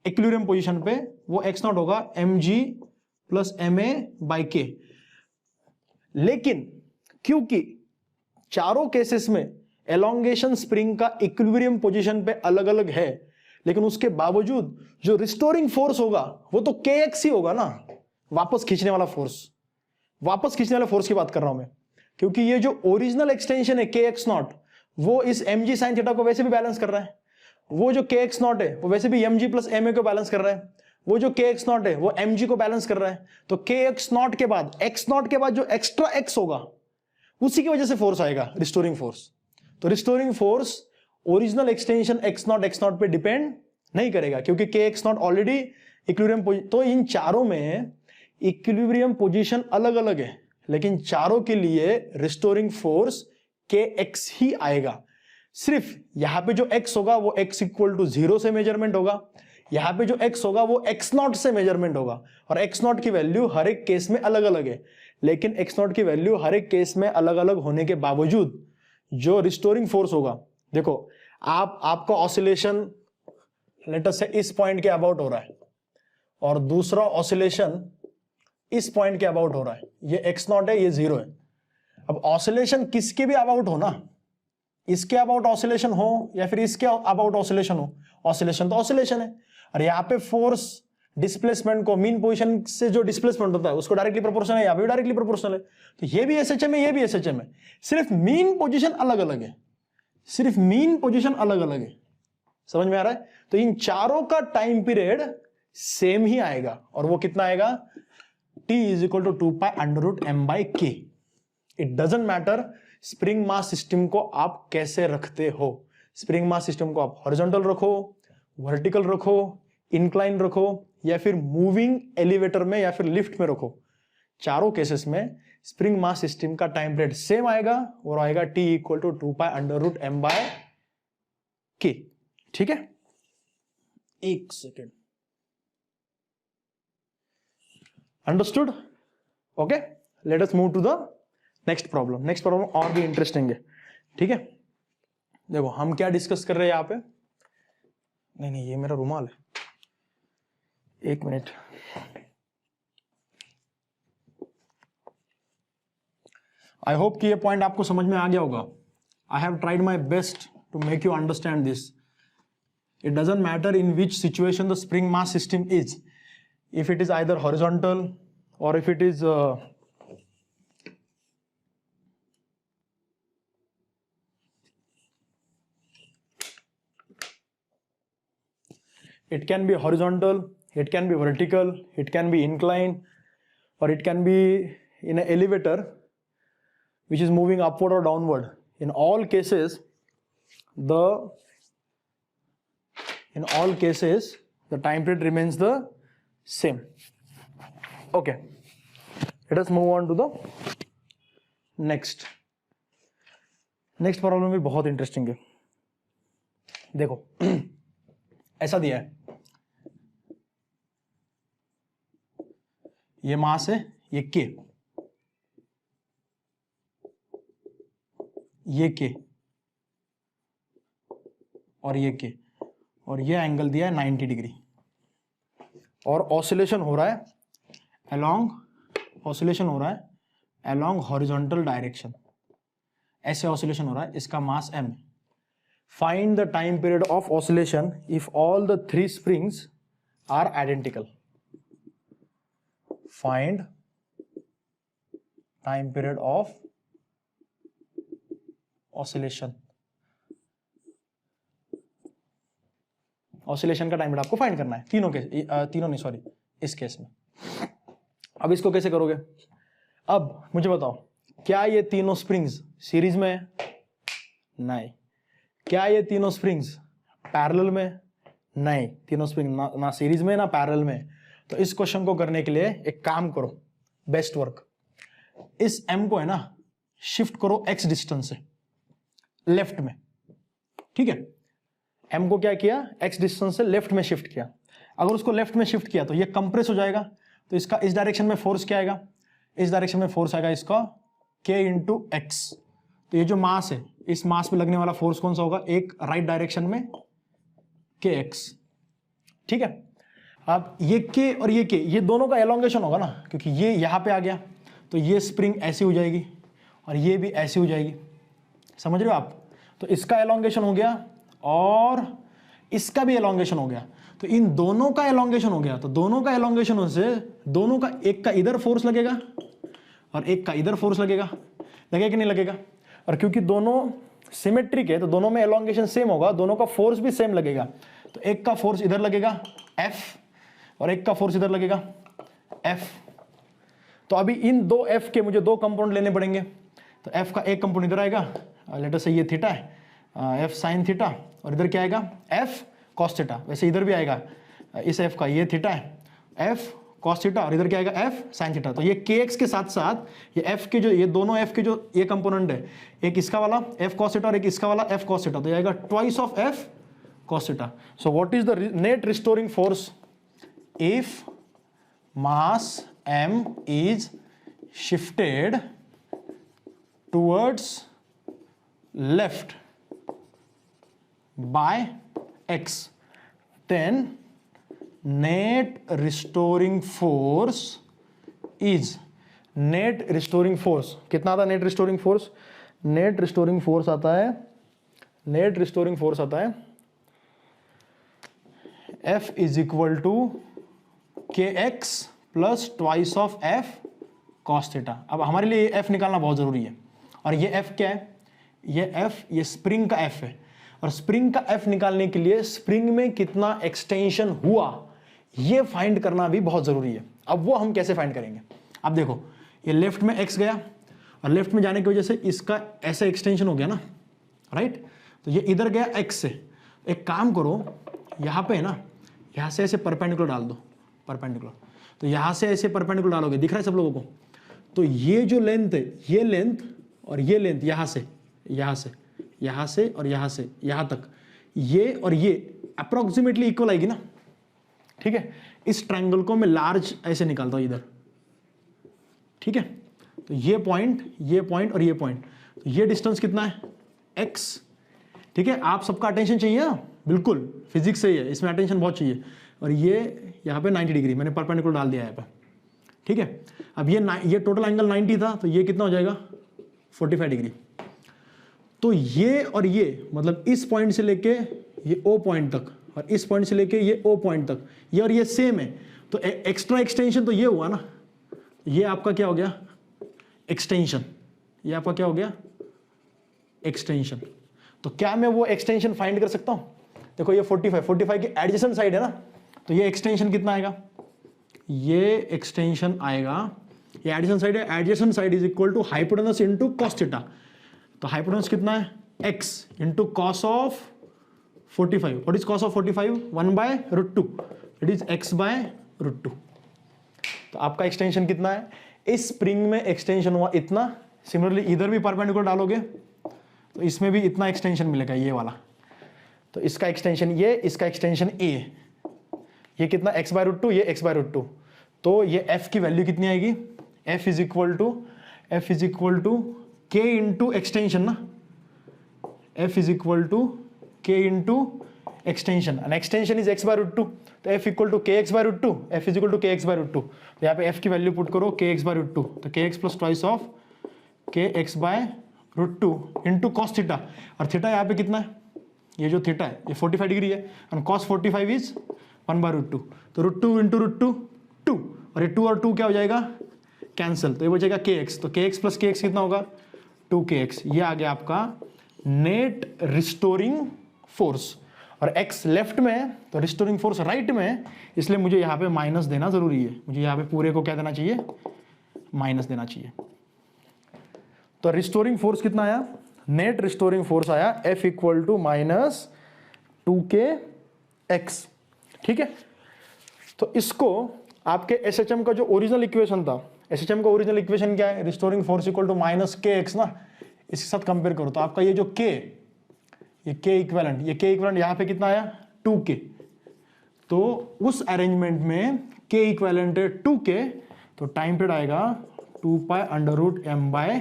इक्विलिब्रियम पोजीशन पे, वो x0 होगा mg plus ma by k। लेकिन क्योंकि चारों केसेस में एलोंगेशन स्प्रिंग का इक्विलिब्रियम पोजीशन पे अलग अलग है, लेकिन उसके बावजूद जो रिस्टोरिंग फोर्स होगा वो तो kx ही होगा ना, वापस खींचने वाला फोर्स, वापस खींचने वाले फोर्स की बात कर रहा हूं मैं। क्योंकि ये जो ओरिजिनल एक्सटेंशन है kx0 वो इस mg sin थीटा को वैसे भी बैलेंस कर रहा है, वो जो kx0 है वो वैसे भी mg प्लस ma को बैलेंस कर रहा है, वो जो kx0 है वो mg को बैलेंस कर रहा है। तो kx0 के बाद, x0 के बाद जो एक्स्ट्रा x होगा उसी की वजह से फोर्स आएगा, रिस्टोरिंग फोर्स। तो restoring force original extension x0 पे डिपेंड नहीं करेगा, क्योंकि kx0 ऑलरेडी इक्विलिब्रियम। तो इन चारों में इक्विलिब्रियम पोजीशन अलग अलग है, लेकिन चारों के लिए रिस्टोरिंग फोर्स kx ही आएगा। सिर्फ यहां पे जो x होगा वो x इक्वल टू 0 से मेजरमेंट होगा, यहां पे जो x होगा वो x0 से मेजरमेंट होगा, और x0 की वैल्यू हर एक केस में अलग अलग है। लेकिन x0 की वैल्यू हर एक केस में अलग अलग होने के बावजूद जो रिस्टोरिंग फोर्स होगा, देखो आपका ऑसिलेशन लेट अस से इस पॉइंट के अबाउट हो रहा है, और दूसरा ऑसिलेशन इस पॉइंट के अबाउट हो रहा है, ये x0 है, ये 0 है। अब ऑसिलेशन किसके भी अबाउट हो ना, इसके अबाउट ऑसिलेशन हो या फिर इसके अबाउट ऑसिलेशन हो, ऑसिलेशन तो ऑसिलेशन है। और यहाँ पे फोर्स डिस्प्लेसमेंट को, मीन पोजीशन से जो डिस्प्लेसमेंट होता है उसको डायरेक्टली प्रोपोर्शनल है, यहाँ पे भी डायरेक्टली प्रोपोर्शनल है। तो ये भी एसएचएम है, ये भी एसएचएम है, सिर्फ मीन पोजीशन अलग अलग है, सिर्फ मीन पोजीशन अलग अलग है। समझ में आ रहा है? तो इन चारों का टाइम पीरियड सेम ही आएगा, और वो कितना आएगा, t is equal to 2 pi under root m by k। It doesn't matter spring mass system को आप कैसे रखते हो, स्प्रिंग मास सिस्टम को आप हॉरिजॉन्टल रखो, वर्टिकल रखो, इंक्लाइन रखो, या फिर मूविंग एलिवेटर में या फिर लिफ्ट में रखो, चारों केसेस में स्प्रिंग मास सिस्टम का टाइम पीरियड सेम आएगा, और आएगा t equal to 2 pi under root m by k। ठीक है, एक second, understood? Okay, let us move to the next problem. Next problem और भी इंटरेस्टिंग है, ठीक है। देखो हम क्या डिस्कस कर रहे हैं यहाँ पे, नहीं ये मेरा रुमाल है, एक मिनट। आई होप कि ये पॉइंट आपको समझ में आ गया होगा। I have tried my best to make you understand this. It doesn't matter in which situation the spring mass system is, if it is either horizontal or if it is it can be horizontal, it can be vertical, it can be inclined, or it can be in an elevator which is moving upward or downward. In all cases the time period remains the same. Okay, let us move on to the next problem भी बहुत interesting है. देखो ऐसा दिया है, ये मास है, ये के, ये के और ये के, और ये एंगल दिया है 90 डिग्री, और ऑसिलेशन हो रहा है अलोंग हॉरिजॉन्टल डायरेक्शन. ऐसे ऑसिलेशन हो रहा है, इसका mass m. Find the time period of oscillation if all the 3 springs are identical. Find time period of oscillation. Oscillation का टाइम पीरियड आपको फाइंड करना है, तीनों नहीं सॉरी, इस केस में. अब इसको कैसे करोगे? अब मुझे बताओ, क्या ये तीनों स्प्रिंग्स सीरीज में है? नहीं. क्या ये तीनों स्प्रिंग्स पैरेलल में? नहीं. तीनों स्प्रिंग ना सीरीज में ना पैरेलल में. तो इस क्वेश्चन को करने के लिए एक काम करो, बेस्ट वर्क. इस m को है ना शिफ्ट करो x डिस्टेंस से लेफ्ट में. ठीक है, m को क्या किया? x डिस्टेंस से लेफ्ट में शिफ्ट किया. अगर उसको लेफ्ट में शिफ्ट किया तो ये कंप्रेस हो जाएगा, तो इसका इस डायरेक्शन में फोर्स क्या आएगा? इस डायरेक्शन में फोर्स आएगा इसका k इंटू एक्स. तो ये जो मास है, इस मास पे लगने वाला फोर्स कौन सा होगा? एक राइट डायरेक्शन में kx. ठीक है, अब ये k और ये k, ये दोनों का एलोंगेशन होगा ना, क्योंकि ये यहां पे आ गया तो ये स्प्रिंग ऐसी हो जाएगी और ये भी ऐसी हो जाएगी. समझ रहे हो आप? तो इसका एलोंगेशन हो गया और इसका भी एलोंगेशन हो गया. तो इन दोनों का एलोंगेशन हो गया, तो दोनों का एलोंगेशन से दोनों का, एक का इधर फोर्स लगेगा और एक का इधर फोर्स लगेगा कि नहीं लगेगा? और क्योंकि दोनों सिमेट्रिक है तो दोनों में एलोंगेशन सेम होगा, दोनों का फोर्स भी सेम लगेगा. तो एक का फोर्स इधर लगेगा F और एक का फोर्स इधर लगेगा F. तो अभी इन दो F के मुझे दो कंपोनेंट लेने पड़ेंगे. तो F का एक कंपोनेंट इधर आएगा, लेट अस से ये थीटा है, F साइन थीटा, और इधर क्या आएगा? F cos theta. वैसे इधर भी आएगा, इस F का ये थीटा है, F कॉस थीटा, और इधर क्या आएगा? F sine theta. तो ये kx के साथ साथ ये F के जो, ये दोनों F के जो ये कंपोनेंट है, एक इसका वाला F कॉस थीटा और एक इसका वाला F कॉस थीटा, तो ये आएगा twice of F cos theta. So what is the net restoring force if mass m is shifted towards left by x? Then net restoring force is, net restoring force कितना आता है? net restoring force, net restoring force आता है, net restoring force आता है F is equal to kx plus twice of F cos theta. अब हमारे लिए F निकालना बहुत जरूरी है, और ये F क्या है? ये F, ये स्प्रिंग का F है, और स्प्रिंग का F निकालने के लिए स्प्रिंग में कितना एक्सटेंशन हुआ ये फाइंड करना भी बहुत जरूरी है. अब वो हम कैसे फाइंड करेंगे? अब देखो, ये लेफ्ट में x गया और लेफ्ट में जाने की वजह से इसका ऐसे एक्सटेंशन हो गया ना, राइट? तो ये इधर गया x से. एक काम करो, यहाँ पे है ना, यहाँ से ऐसे परपेंडिकुलर डाल दो, परपेंडिकुलर. तो यहाँ से ऐसे परपेंडिकुलर डालोगे, दिख रहा है सब लोगों को? तो ये जो लेंथ है, ये लेंथ और ये लेंथ, यहाँ से यहाँ से यहाँ से और यहाँ से यहाँ तक, ये और ये अप्रोक्सीमेटली इक्वल आएगी ना. ठीक है, इस ट्रायंगल को मैं लार्ज ऐसे निकालता हूँ इधर. ठीक है, तो ये पॉइंट और ये पॉइंट, तो ये डिस्टेंस कितना है? x. ठीक है, आप सबका अटेंशन चाहिए ना, बिल्कुल फिजिक्स से ही है, इसमें अटेंशन बहुत चाहिए. और ये यहाँ पे 90 डिग्री मैंने परपेंडिकुलर डाल दिया है यहाँ पे. ठीक है, अब ये टोटल एंगल 90 था, तो ये कितना हो जाएगा? 45 डिग्री. तो ये और ये, मतलब इस पॉइंट से लेके ये O पॉइंट तक और इस पॉइंट से लेके ये O पॉइंट तक, ये और ये सेम है. तो एक्स्ट्रा एक्सटेंशन तो ये हुआ ना, ये आपका क्या हो गया? एक्सटेंशन. ये आपका क्या हो गया? एक्सटेंशन. तो क्या मैं वो एक्सटेंशन फाइंड कर सकता हूं? देखो ये 45 की एडजेसेंट साइड है ना, तो ये एक्सटेंशन कितना आएगा, ये एक्सटेंशन आएगा, ये एडजेसेंट साइड है, adjacent side is equal to hypotenuse into cos theta. तो हाइपोटेनस कितना है, x into cos of 45। What is cos of 45, 1/√2, it is x/√2। तो आपका एक्सटेंशन कितना है, इस स्प्रिंग में एक्सटेंशन हुआ इतना, सिमिलरली इधर भी परपेंडिकुलर डालोगे तो इसमें भी इतना एक्सटेंशन मिलेगा, ये वाला। तो इसका एक्सटेंशन ये, इसका एक्सटेंशन a, ये कितना x/√2, ये x/√2। तो ये f की वैल्यू कितनी आएगी, f is equal to k into extension ना, f is equal to k into extension, and extension is x/√2, तो f equal to kx/√2, f is equal to kx/√2। तो यहाँ पे f की वैल्यू पुट करो kx/√2, तो kx plus twice of kx/√2 into cos theta, और theta यहाँ पे कितना है, ये जो थीटा है ये 45 डिग्री है, एंड कॉस 45 इज 1/√2, तो √2 इंटू √2 2, और ये 2 और 2 क्या हो जाएगा, कैंसिल, तो ये बचेगा kx, तो kx प्लस kx कितना होगा 2kx। ये आ गया आपका नेट रिस्टोरिंग फोर्स, और x लेफ्ट में है तो रिस्टोरिंग फोर्स राइट में है, इसलिए मुझे यहाँ पे माइनस देना जरूरी है, मुझे यहाँ पे पूरे को क्या देना चाहिए, माइनस देना चाहिए। तो रिस्टोरिंग फोर्स कितना आया, नेट रिस्टोरिंग फोर्स आया F इक्वल टू -2kx, ठीक है। तो इसको आपके SHM का जो ओरिजिनल इक्वेशन था, SHM का ओरिजिनल इक्वेशन क्या है, restoring force equal to -kx ना, इसके साथ कंपेयर करो तो आपका ये जो k, ये k इक्विवेलेंट, ये k इक्विवेलेंट यहाँ पे कितना आया 2k, तो उस अरेंजमेंट में k इक्विवेलेंट है 2k, तो टाइम पीरियड आएगा 2π√m/k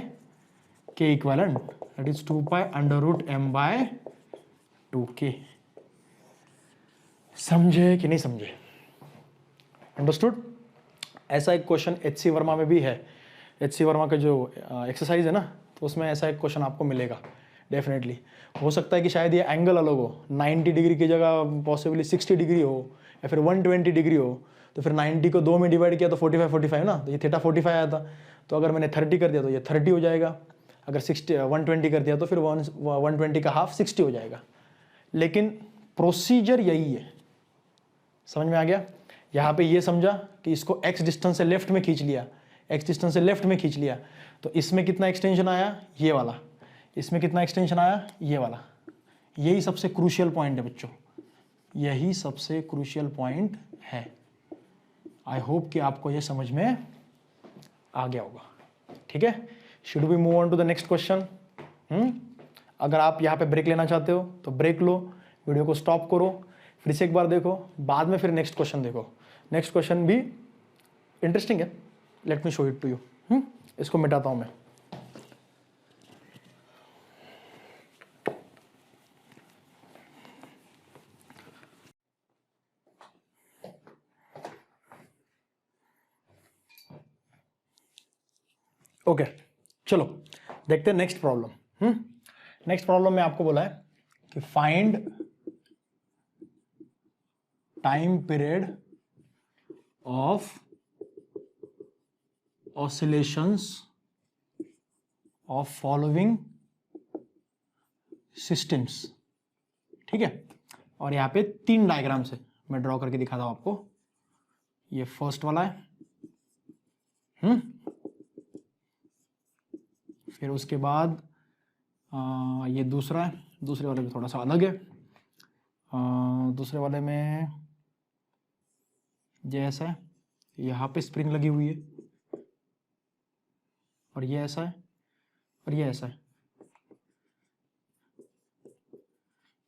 equivalent, that is 2π√m/2k। समझे कि नहीं समझे, अंडरस्टूड। ऐसा एक क्वेश्चन HC वर्मा में भी है, HC वर्मा का जो एक्सरसाइज है ना, तो उसमें ऐसा एक क्वेश्चन आपको मिलेगा डेफिनेटली। हो सकता है कि शायद ये एंगल अलग हो, 90 डिग्री की जगह पॉसिबली 60 डिग्री हो, या फिर 120 डिग्री हो, तो फिर 90 को 2 में डिवाइड किया तो 45 ना, तो ये थीटा 45 आया था, तो अगर मैंने 30 कर दिया तो ये 30 हो जाएगा, अगर 120 कर दिया तो फिर 120 का हाफ 60 हो जाएगा। लेकिन प्रोसीजर यही है, समझ में आ गया। यहाँ पे ये समझा कि इसको x डिस्टेंस से लेफ्ट में खींच लिया, x डिस्टेंस से लेफ्ट में खींच लिया, तो इसमें कितना एक्सटेंशन आया, ये वाला, इसमें कितना एक्सटेंशन आया, ये वाला। यही सबसे क्रूशियल पॉइंट है बच्चों, यही सबसे क्रूशियल पॉइंट है। आई होप कि आपको ये समझ में आ गया होगा, ठीक है। Should we move on to the next question. अगर आप यहाँ पे ब्रेक लेना चाहते हो तो ब्रेक लो, वीडियो को स्टॉप करो, फिर से एक बार देखो, बाद में फिर नेक्स्ट क्वेश्चन देखो। नेक्स्ट क्वेश्चन भी इंटरेस्टिंग है, let me show it to you. इसको मिटाता हूं मैं। ओके चलो देखते हैं नेक्स्ट प्रॉब्लम। नेक्स्ट प्रॉब्लम में आपको बोला है कि find time period of oscillations of following systems, ठीक है। और यहाँ पे 3 डायग्राम से मैं ड्रॉ करके दिखाता हूं आपको। ये फर्स्ट वाला है, फिर उसके बाद ये दूसरा है, दूसरे वाले में थोड़ा सा अलग है। दूसरे वाले में ये ऐसा है, यहाँ पे स्प्रिंग लगी हुई है, और ये ऐसा है, और ये ऐसा है,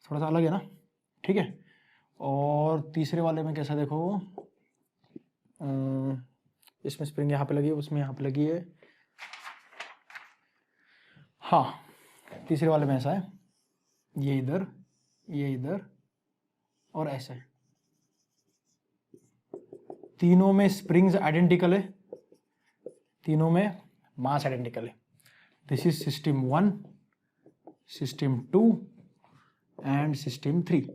थोड़ा सा अलग है ना, ठीक है। और तीसरे वाले में कैसा देखो, इसमें स्प्रिंग यहाँ पे लगी है, उसमें यहाँ पे लगी है। हाँ, तीसरे वाले में ऐसा है, ये इधर, ये इधर, और ऐसा है। तीनों में स्प्रिंग्स आइडेंटिकल है, तीनों में मास आइडेंटिकल है। This is system 1, system 2 and system 3,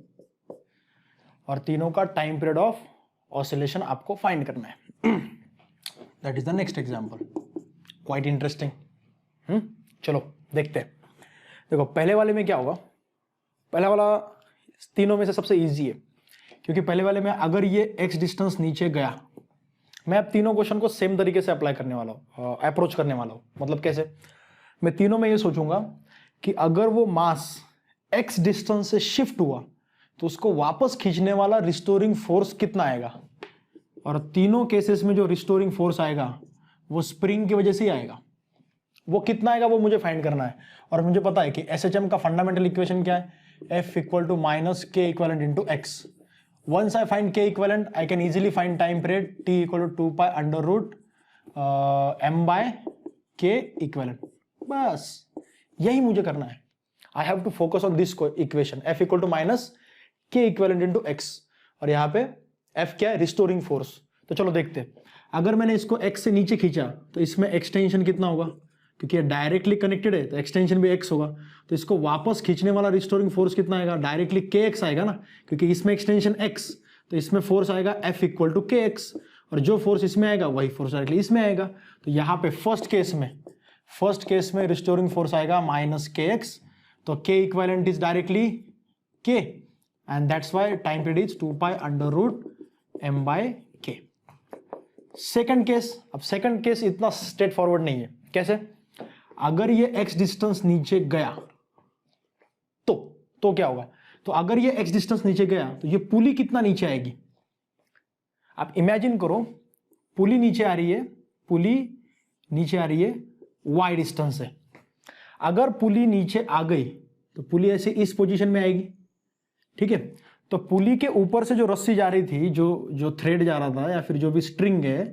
और तीनों का टाइम पीरियड ऑफ ऑसिलेशन आपको फाइंड करना है। That is the next example, quite interesting. चलो देखते हैं। देखो पहले वाले में क्या होगा, पहला वाला तीनों में से सबसे इजी है, क्योंकि पहले वाले में अगर ये x डिस्टेंस नीचे गया, मैं अब तीनों क्वेश्चन को सेम तरीके से अप्लाई करने वाला हूँ, अप्रोच करने वाला हूँ। मतलब कैसे, मैं तीनों में ये सोचूंगा कि अगर वो मास x डिस्टेंस से शिफ्ट हुआ तो उसको वापस खींचने वाला रिस्टोरिंग फोर्स कितना आएगा, और तीनों केसेस में जो रिस्टोरिंग फोर्स आएगा वो स्प्रिंग की वजह से ही आएगा। वो कितना आएगा वो मुझे फाइंड करना है, और मुझे पता है कि एसएचएम का फंडामेंटल इक्वेशन क्या है, F equal to minus K equivalent into X. Once I find K equivalent I can easily find time period T equal to 2 pi under root m by K equivalent. बस यही मुझे करना है। I have to focus on this equation F equal to minus K equivalent into X, और यहाँ पे F क्या है, रिस्टोरिंग फोर्स। तो चलो देखते हैं, अगर मैंने इसको x से नीचे खींचा तो इसमें एक्सटेंशन कितना होगा, क्योंकि ये डायरेक्टली कनेक्टेड है तो एक्सटेंशन भी x होगा। तो इसको वापस खींचने वाला रिस्टोरिंग फोर्स कितना आएगा, डायरेक्टली kx आएगा ना, क्योंकि इसमें एक्सटेंशन x, तो इसमें फोर्स आएगा F इक्वल टू kx, और जो फोर्स इसमें आएगा वही फोर्स डायरेक्टली इसमें आएगा। तो यहाँ पे फर्स्ट केस में रिस्टोरिंग फोर्स आएगा माइनस kx, तो k equivalent is directly k, and that's why time period is 2 pi under root m by k। Second case इतना स्ट्रेट फॉरवर्ड नहीं है। कैसे, अगर ये x डिस्टेंस नीचे गया तो क्या होगा, तो अगर ये x डिस्टेंस नीचे गया तो ये पुली कितना नीचे आएगी। आप इमेजिन करो, पुली नीचे आ रही है y डिस्टेंस से। अगर पुली नीचे आ गई तो पुली ऐसे इस पोजीशन में आएगी, ठीक है। तो पुली के ऊपर से जो रस्सी जा रही थी, जो थ्रेड जा रहा था या फिर जो भी स्ट्रिंग है,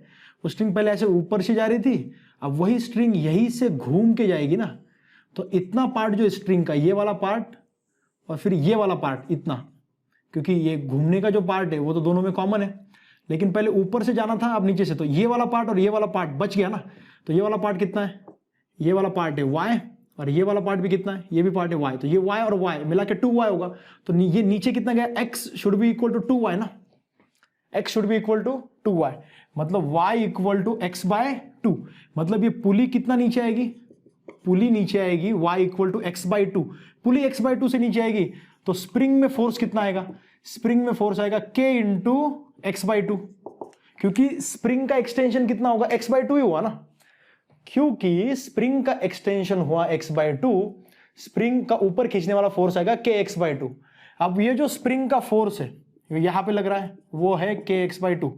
वो स्ट्रिंग पहले ऐसे ऊपर से जा रही थी, अब वही स्ट्रिंग यहीं से घूम के जाएगी ना। तो इतना पार्ट जो स्ट्रिंग का, ये वाला पार्ट और फिर ये वाला पार्ट, इतना, क्योंकि ये घूमने का जो पार्ट है वो तो दोनों में कॉमन है, लेकिन पहले ऊपर से जाना था, अब नीचे से। तो ये वाला पार्ट और ये वाला पार्ट बच गया ना। तो ये वाला पार्ट कितना है, ये वाला पार्ट है y, और ये वाला पार्ट भी कितना है, ये भी पार्ट है y। तो ये y और y मिला के 2y होगा। तो ये नीचे कितना गया, x should be equal to 2y ना, x should be equal to 2y, मतलब y equal to x by 2। मतलब ये पुली कितना नीचे आएगी, पुली नीचे आएगी y equal to x by 2। Pulley x by 2 से नीचे आएगी तो स्प्रिंग में फोर्स कितना आएगा, स्प्रिंग में फोर्स आएगा k इंटू एक्स बाय 2, क्योंकि स्प्रिंग का एक्सटेंशन कितना होगा, x बाय 2 ही हुआ ना। क्योंकि स्प्रिंग का एक्सटेंशन हुआ x बाय 2, स्प्रिंग का ऊपर खींचने वाला फोर्स आएगा k x बाय 2। अब ये जो स्प्रिंग का फोर्स है यहां पे लग रहा है, वो है k x बाय 2।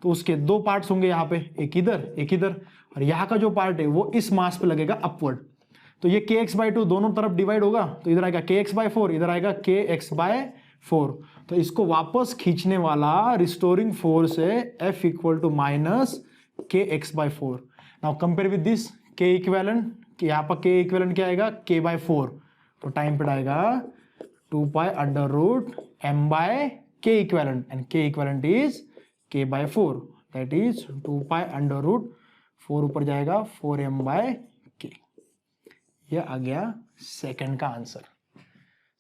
तो उसके दो पार्ट्स होंगे यहाँ पे, एक इधर, और यहाँ का जो पार्ट है वो इस मास पे लगेगा अपवर्ड। तो ये k x बाय 2 दोनों तरफ डिवाइड होगा, तो इधर आएगा k x बाय 4, इधर आएगा k x बाय 4। तो इसको वापस खींचने वाला रिस्टोरिंग फोर्स है F equal to minus k x by 4। Now compare with this k equivalent, कि यहाँ पर k इक्विवेलेंट क्या आएगा, k बाय 4। तो टाइम पे आएगा 2 pi under root m by k equivalent, and k equivalent is k by 4, that is 2 pi under root 4 ऊपर जाएगा 4m बाय k। यह आ गया सेकंड का आंसर।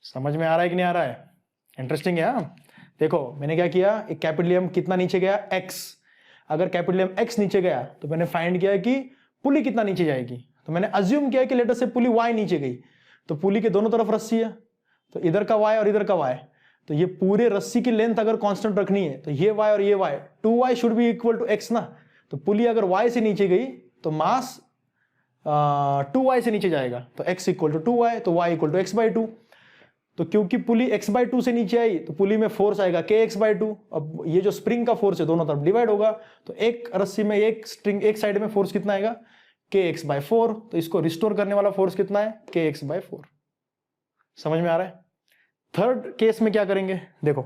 समझ में आ रहा है कि नहीं आ रहा है, इंटरेस्टिंग है। देखो मैंने क्या किया, एक कैपिटल M कितना नीचे गया, x। अगर कैपिटल M x नीचे गया तो मैंने फाइंड किया कि पुली कितना नीचे जाएगी। तो मैंने अज्यूम किया कि लेटर से पुली y नीचे गई, तो पुली के दोनों तरफ रस्सी है, तो इधर का y और इधर का y, तो ये पूरे रस्सी की लेंथ अगर कांस्टेंट रखनी है तो ये y और ये y, 2y should be equal to x ना। तो पुली अगर y से नीचे गई तो मास 2y से नीचे जाएगा, तो x इक्वल टू 2y, तो y equal to x by 2। तो क्योंकि पुली x बाई 2 से नीचे आई तो पुली में फोर्स आएगा k x बाई 2। अब ये जो स्प्रिंग का फोर्स है दोनों तरफ डिवाइड होगा, तो एक रस्सी में एक स्ट्रिंग एक साइड में फोर्स कितना आएगा, k x बाई 4। तो इसको रिस्टोर करने वाला फोर्स कितना है, k x बाई 4। समझ में आ रहा है। थर्ड केस में क्या करेंगे, देखो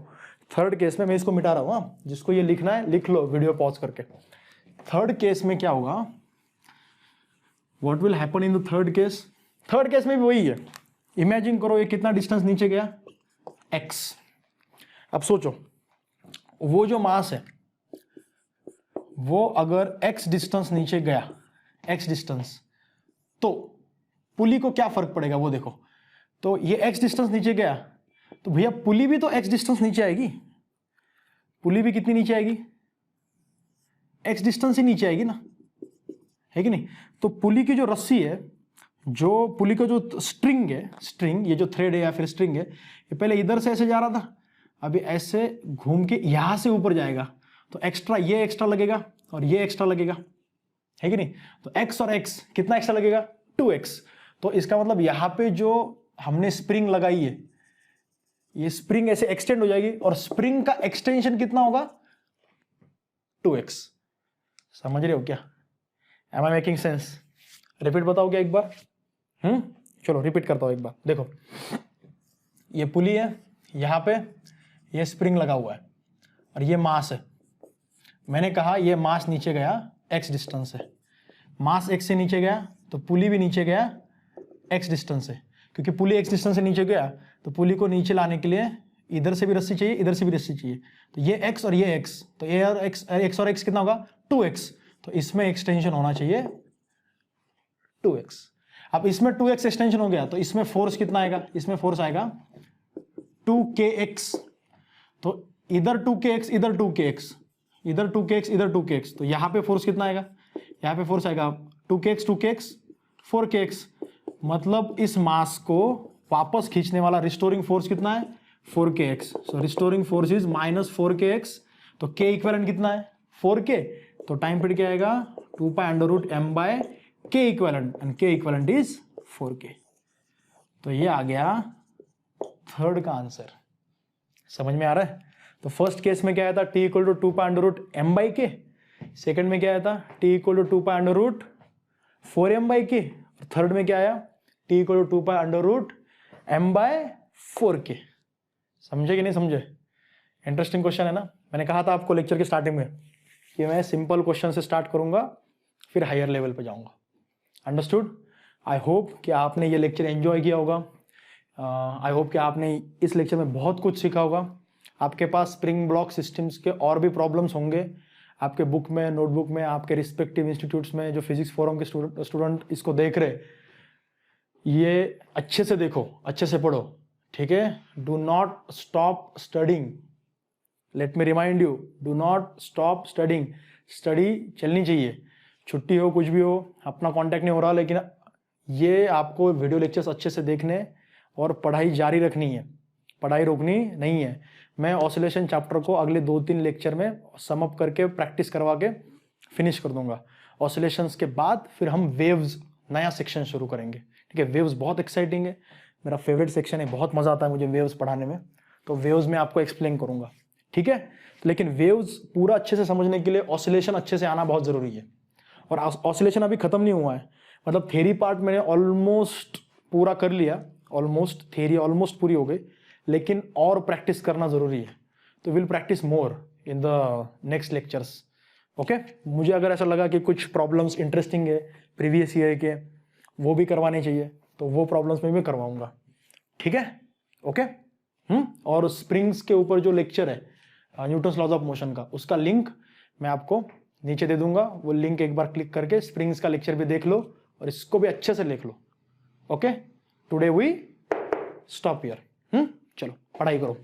थर्ड केस में मैं इसको मिटा रहा हूं, जिसको ये लिखना है लिख लो वीडियो पॉज करके। थर्ड केस में क्या होगा, what will happen in the third case. Third case में भी वही है, इमेजिन करो ये कितना डिस्टेंस नीचे गया, x। अब सोचो वो जो मास है वो अगर x डिस्टेंस नीचे गया, x डिस्टेंस, तो पुली को क्या फर्क पड़ेगा वो देखो। तो ये x डिस्टेंस नीचे गया तो भैया पुली भी तो x डिस्टेंस नीचे आएगी, पुली भी कितनी नीचे आएगी, x डिस्टेंस ही नीचे आएगी ना, है कि नहीं। तो पुली की जो रस्सी है जो पुली का जो स्ट्रिंग है, स्ट्रिंग ये जो थ्रेड है या फिर स्ट्रिंग है, ये पहले इधर से ऐसे जा रहा था, अभी ऐसे घूम के यहां से ऊपर जाएगा, तो एक्स्ट्रा ये एक्स्ट्रा लगेगा और ये एक्स्ट्रा लगेगा, है कि नहीं? तो x और x कितना एक्स्ट्रा लगेगा? 2x। तो इसका मतलब यहां पे जो हमने स्प्रिंग लगाई है, ये स्प्रिंग ऐसे एक्सटेंड हो जाएगी और स्प्रिंग का एक्सटेंशन कितना होगा? 2x। समझ रहे हो क्या? Am I making sense? Repeat बताओ क्या एक बार? चलो रिपीट करता हूं एक बार। देखो, ये पुली है, यहां पे ये स्प्रिंग लगा हुआ है और ये मास है। मैंने कहा ये मास नीचे गया x डिस्टेंस से, मास x से नीचे गया तो पुली भी नीचे गया x डिस्टेंस से, क्योंकि पुली x डिस्टेंस से नीचे गया तो पुली को नीचे लाने के लिए इधर से भी रस्सी चाहिए, इधर से भी रस्सी चाहिए, तो ये x और ये x, तो ये और x और x कितना होगा? 2x। तो इसमें एक्सटेंशन होना चाहिए 2x। अब इसमें 2x एक्सटेंशन हो गया तो इसमें फोर्स कितना आएगा? इसमें फोर्स आएगा 2kx। तो इधर 2kx, इधर 2kx, इधर 2kx, इधर 2kx, तो यहां पे फोर्स कितना आएगा? यहां पे फोर्स आएगा 2kx, 2kx, 4kx। मतलब इस मास को वापस खींचने वाला रिस्टोरिंग फोर्स कितना है? 4kx। So restoring force is -4kx। तो k इक्विवेलेंट कितना है? 4k। तो टाइम पीरियड क्या आएगा? 2 π/m/k equivalent, and k equivalent is 4k। तो ये आ गया थर्ड का आंसर। समझ में आ रहा है? तो फर्स्ट केस में क्या आया था? t = 2 π/m/k। सेकंड में क्या आया था? t = 2 π/4m/k। थर्ड में क्या आया? t = 2 π/m/4k। समझे कि नहीं समझे? इंटरेस्टिंग क्वेश्चन है ना? मैंने कहा था आपको लेक्चर के स्टार्टिंग में कि मैं सिंपल क्वेश्चन से स्टार्ट करूंगा, फिर हायर लेवल पे जाऊंगा। अंडरस्टूड? आई होप कि आपने ये लेक्चर एंजॉय किया होगा। आई होप कि आपने इस लेक्चर में बहुत कुछ सीखा होगा। आपके पास स्प्रिंग ब्लॉक सिस्टम्स के और भी प्रॉब्लम्स होंगे आपके बुक में, नोटबुक में, आपके रिस्पेक्टिव इंस्टीट्यूट्स में। जो फिजिक्स फोरम के स्टूडेंट इसको देख रहे, ये अच्छे से देखो, अच्छे से पढ़ो, ठीक है? Do not stop studying. Let me remind you, do not stop studying. Study चलनी चाहिए, छुट्टी हो, कुछ भी हो, अपना कांटेक्ट नहीं हो रहा, लेकिन ये आपको वीडियो लेक्चर्स अच्छे से देखने और पढ़ाई जारी रखनी है, पढ़ाई रोकनी नहीं है। मैं ऑसिलेशन चैप्टर को अगले 2-3 लेक्चर में सम अप करके प्रैक्टिस करवा के फिनिश कर दूंगा। ऑसिलेशंस के बाद फिर हम वेव्स नया सेक्शन शुरू करेंगे, ठीक है? वेव्स बहुत एक्साइटिंग है, मेरा फेवरेट सेक्शन है, बहुत मजा आता है मुझे वेव्स पढ़ाने में। तो वेव्स में आपको एक्सप्लेन करूंगा, ठीक है? लेकिन वेव्स पूरा अच्छे से समझने के लिए ऑसिलेशन अच्छे से आना बहुत जरूरी है। और ऑसिलेशन अभी खत्म नहीं हुआ है, मतलब थ्योरी पार्ट मैंने ऑलमोस्ट पूरा कर लिया, ऑलमोस्ट थ्योरी ऑलमोस्ट पूरी हो गई, लेकिन और प्रैक्टिस करना जरूरी है। तो will practice more in the next lectures, okay? मुझे अगर ऐसा लगा कि कुछ प्रॉब्लम्स इंटरेस्टिंग है प्रीवियस ईयर के, वो भी करवाने चाहिए, तो वो प्रॉब्लम्स में भी करवाऊंगा, ठीक है? ओके? और स्प्रिंग्स के ऊपर जो लेक्चर है न्यूटन्स लॉज ऑफ मोशन का, उसका लिंक मैं आपको नीचे दे दूंगा। वो लिंक एक बार क्लिक करके स्प्रिंग्स का लेक्चर भी देख लो और इसको भी अच्छे से लिख लो, okay? Today we stop here. चलो पढ़ाई करो।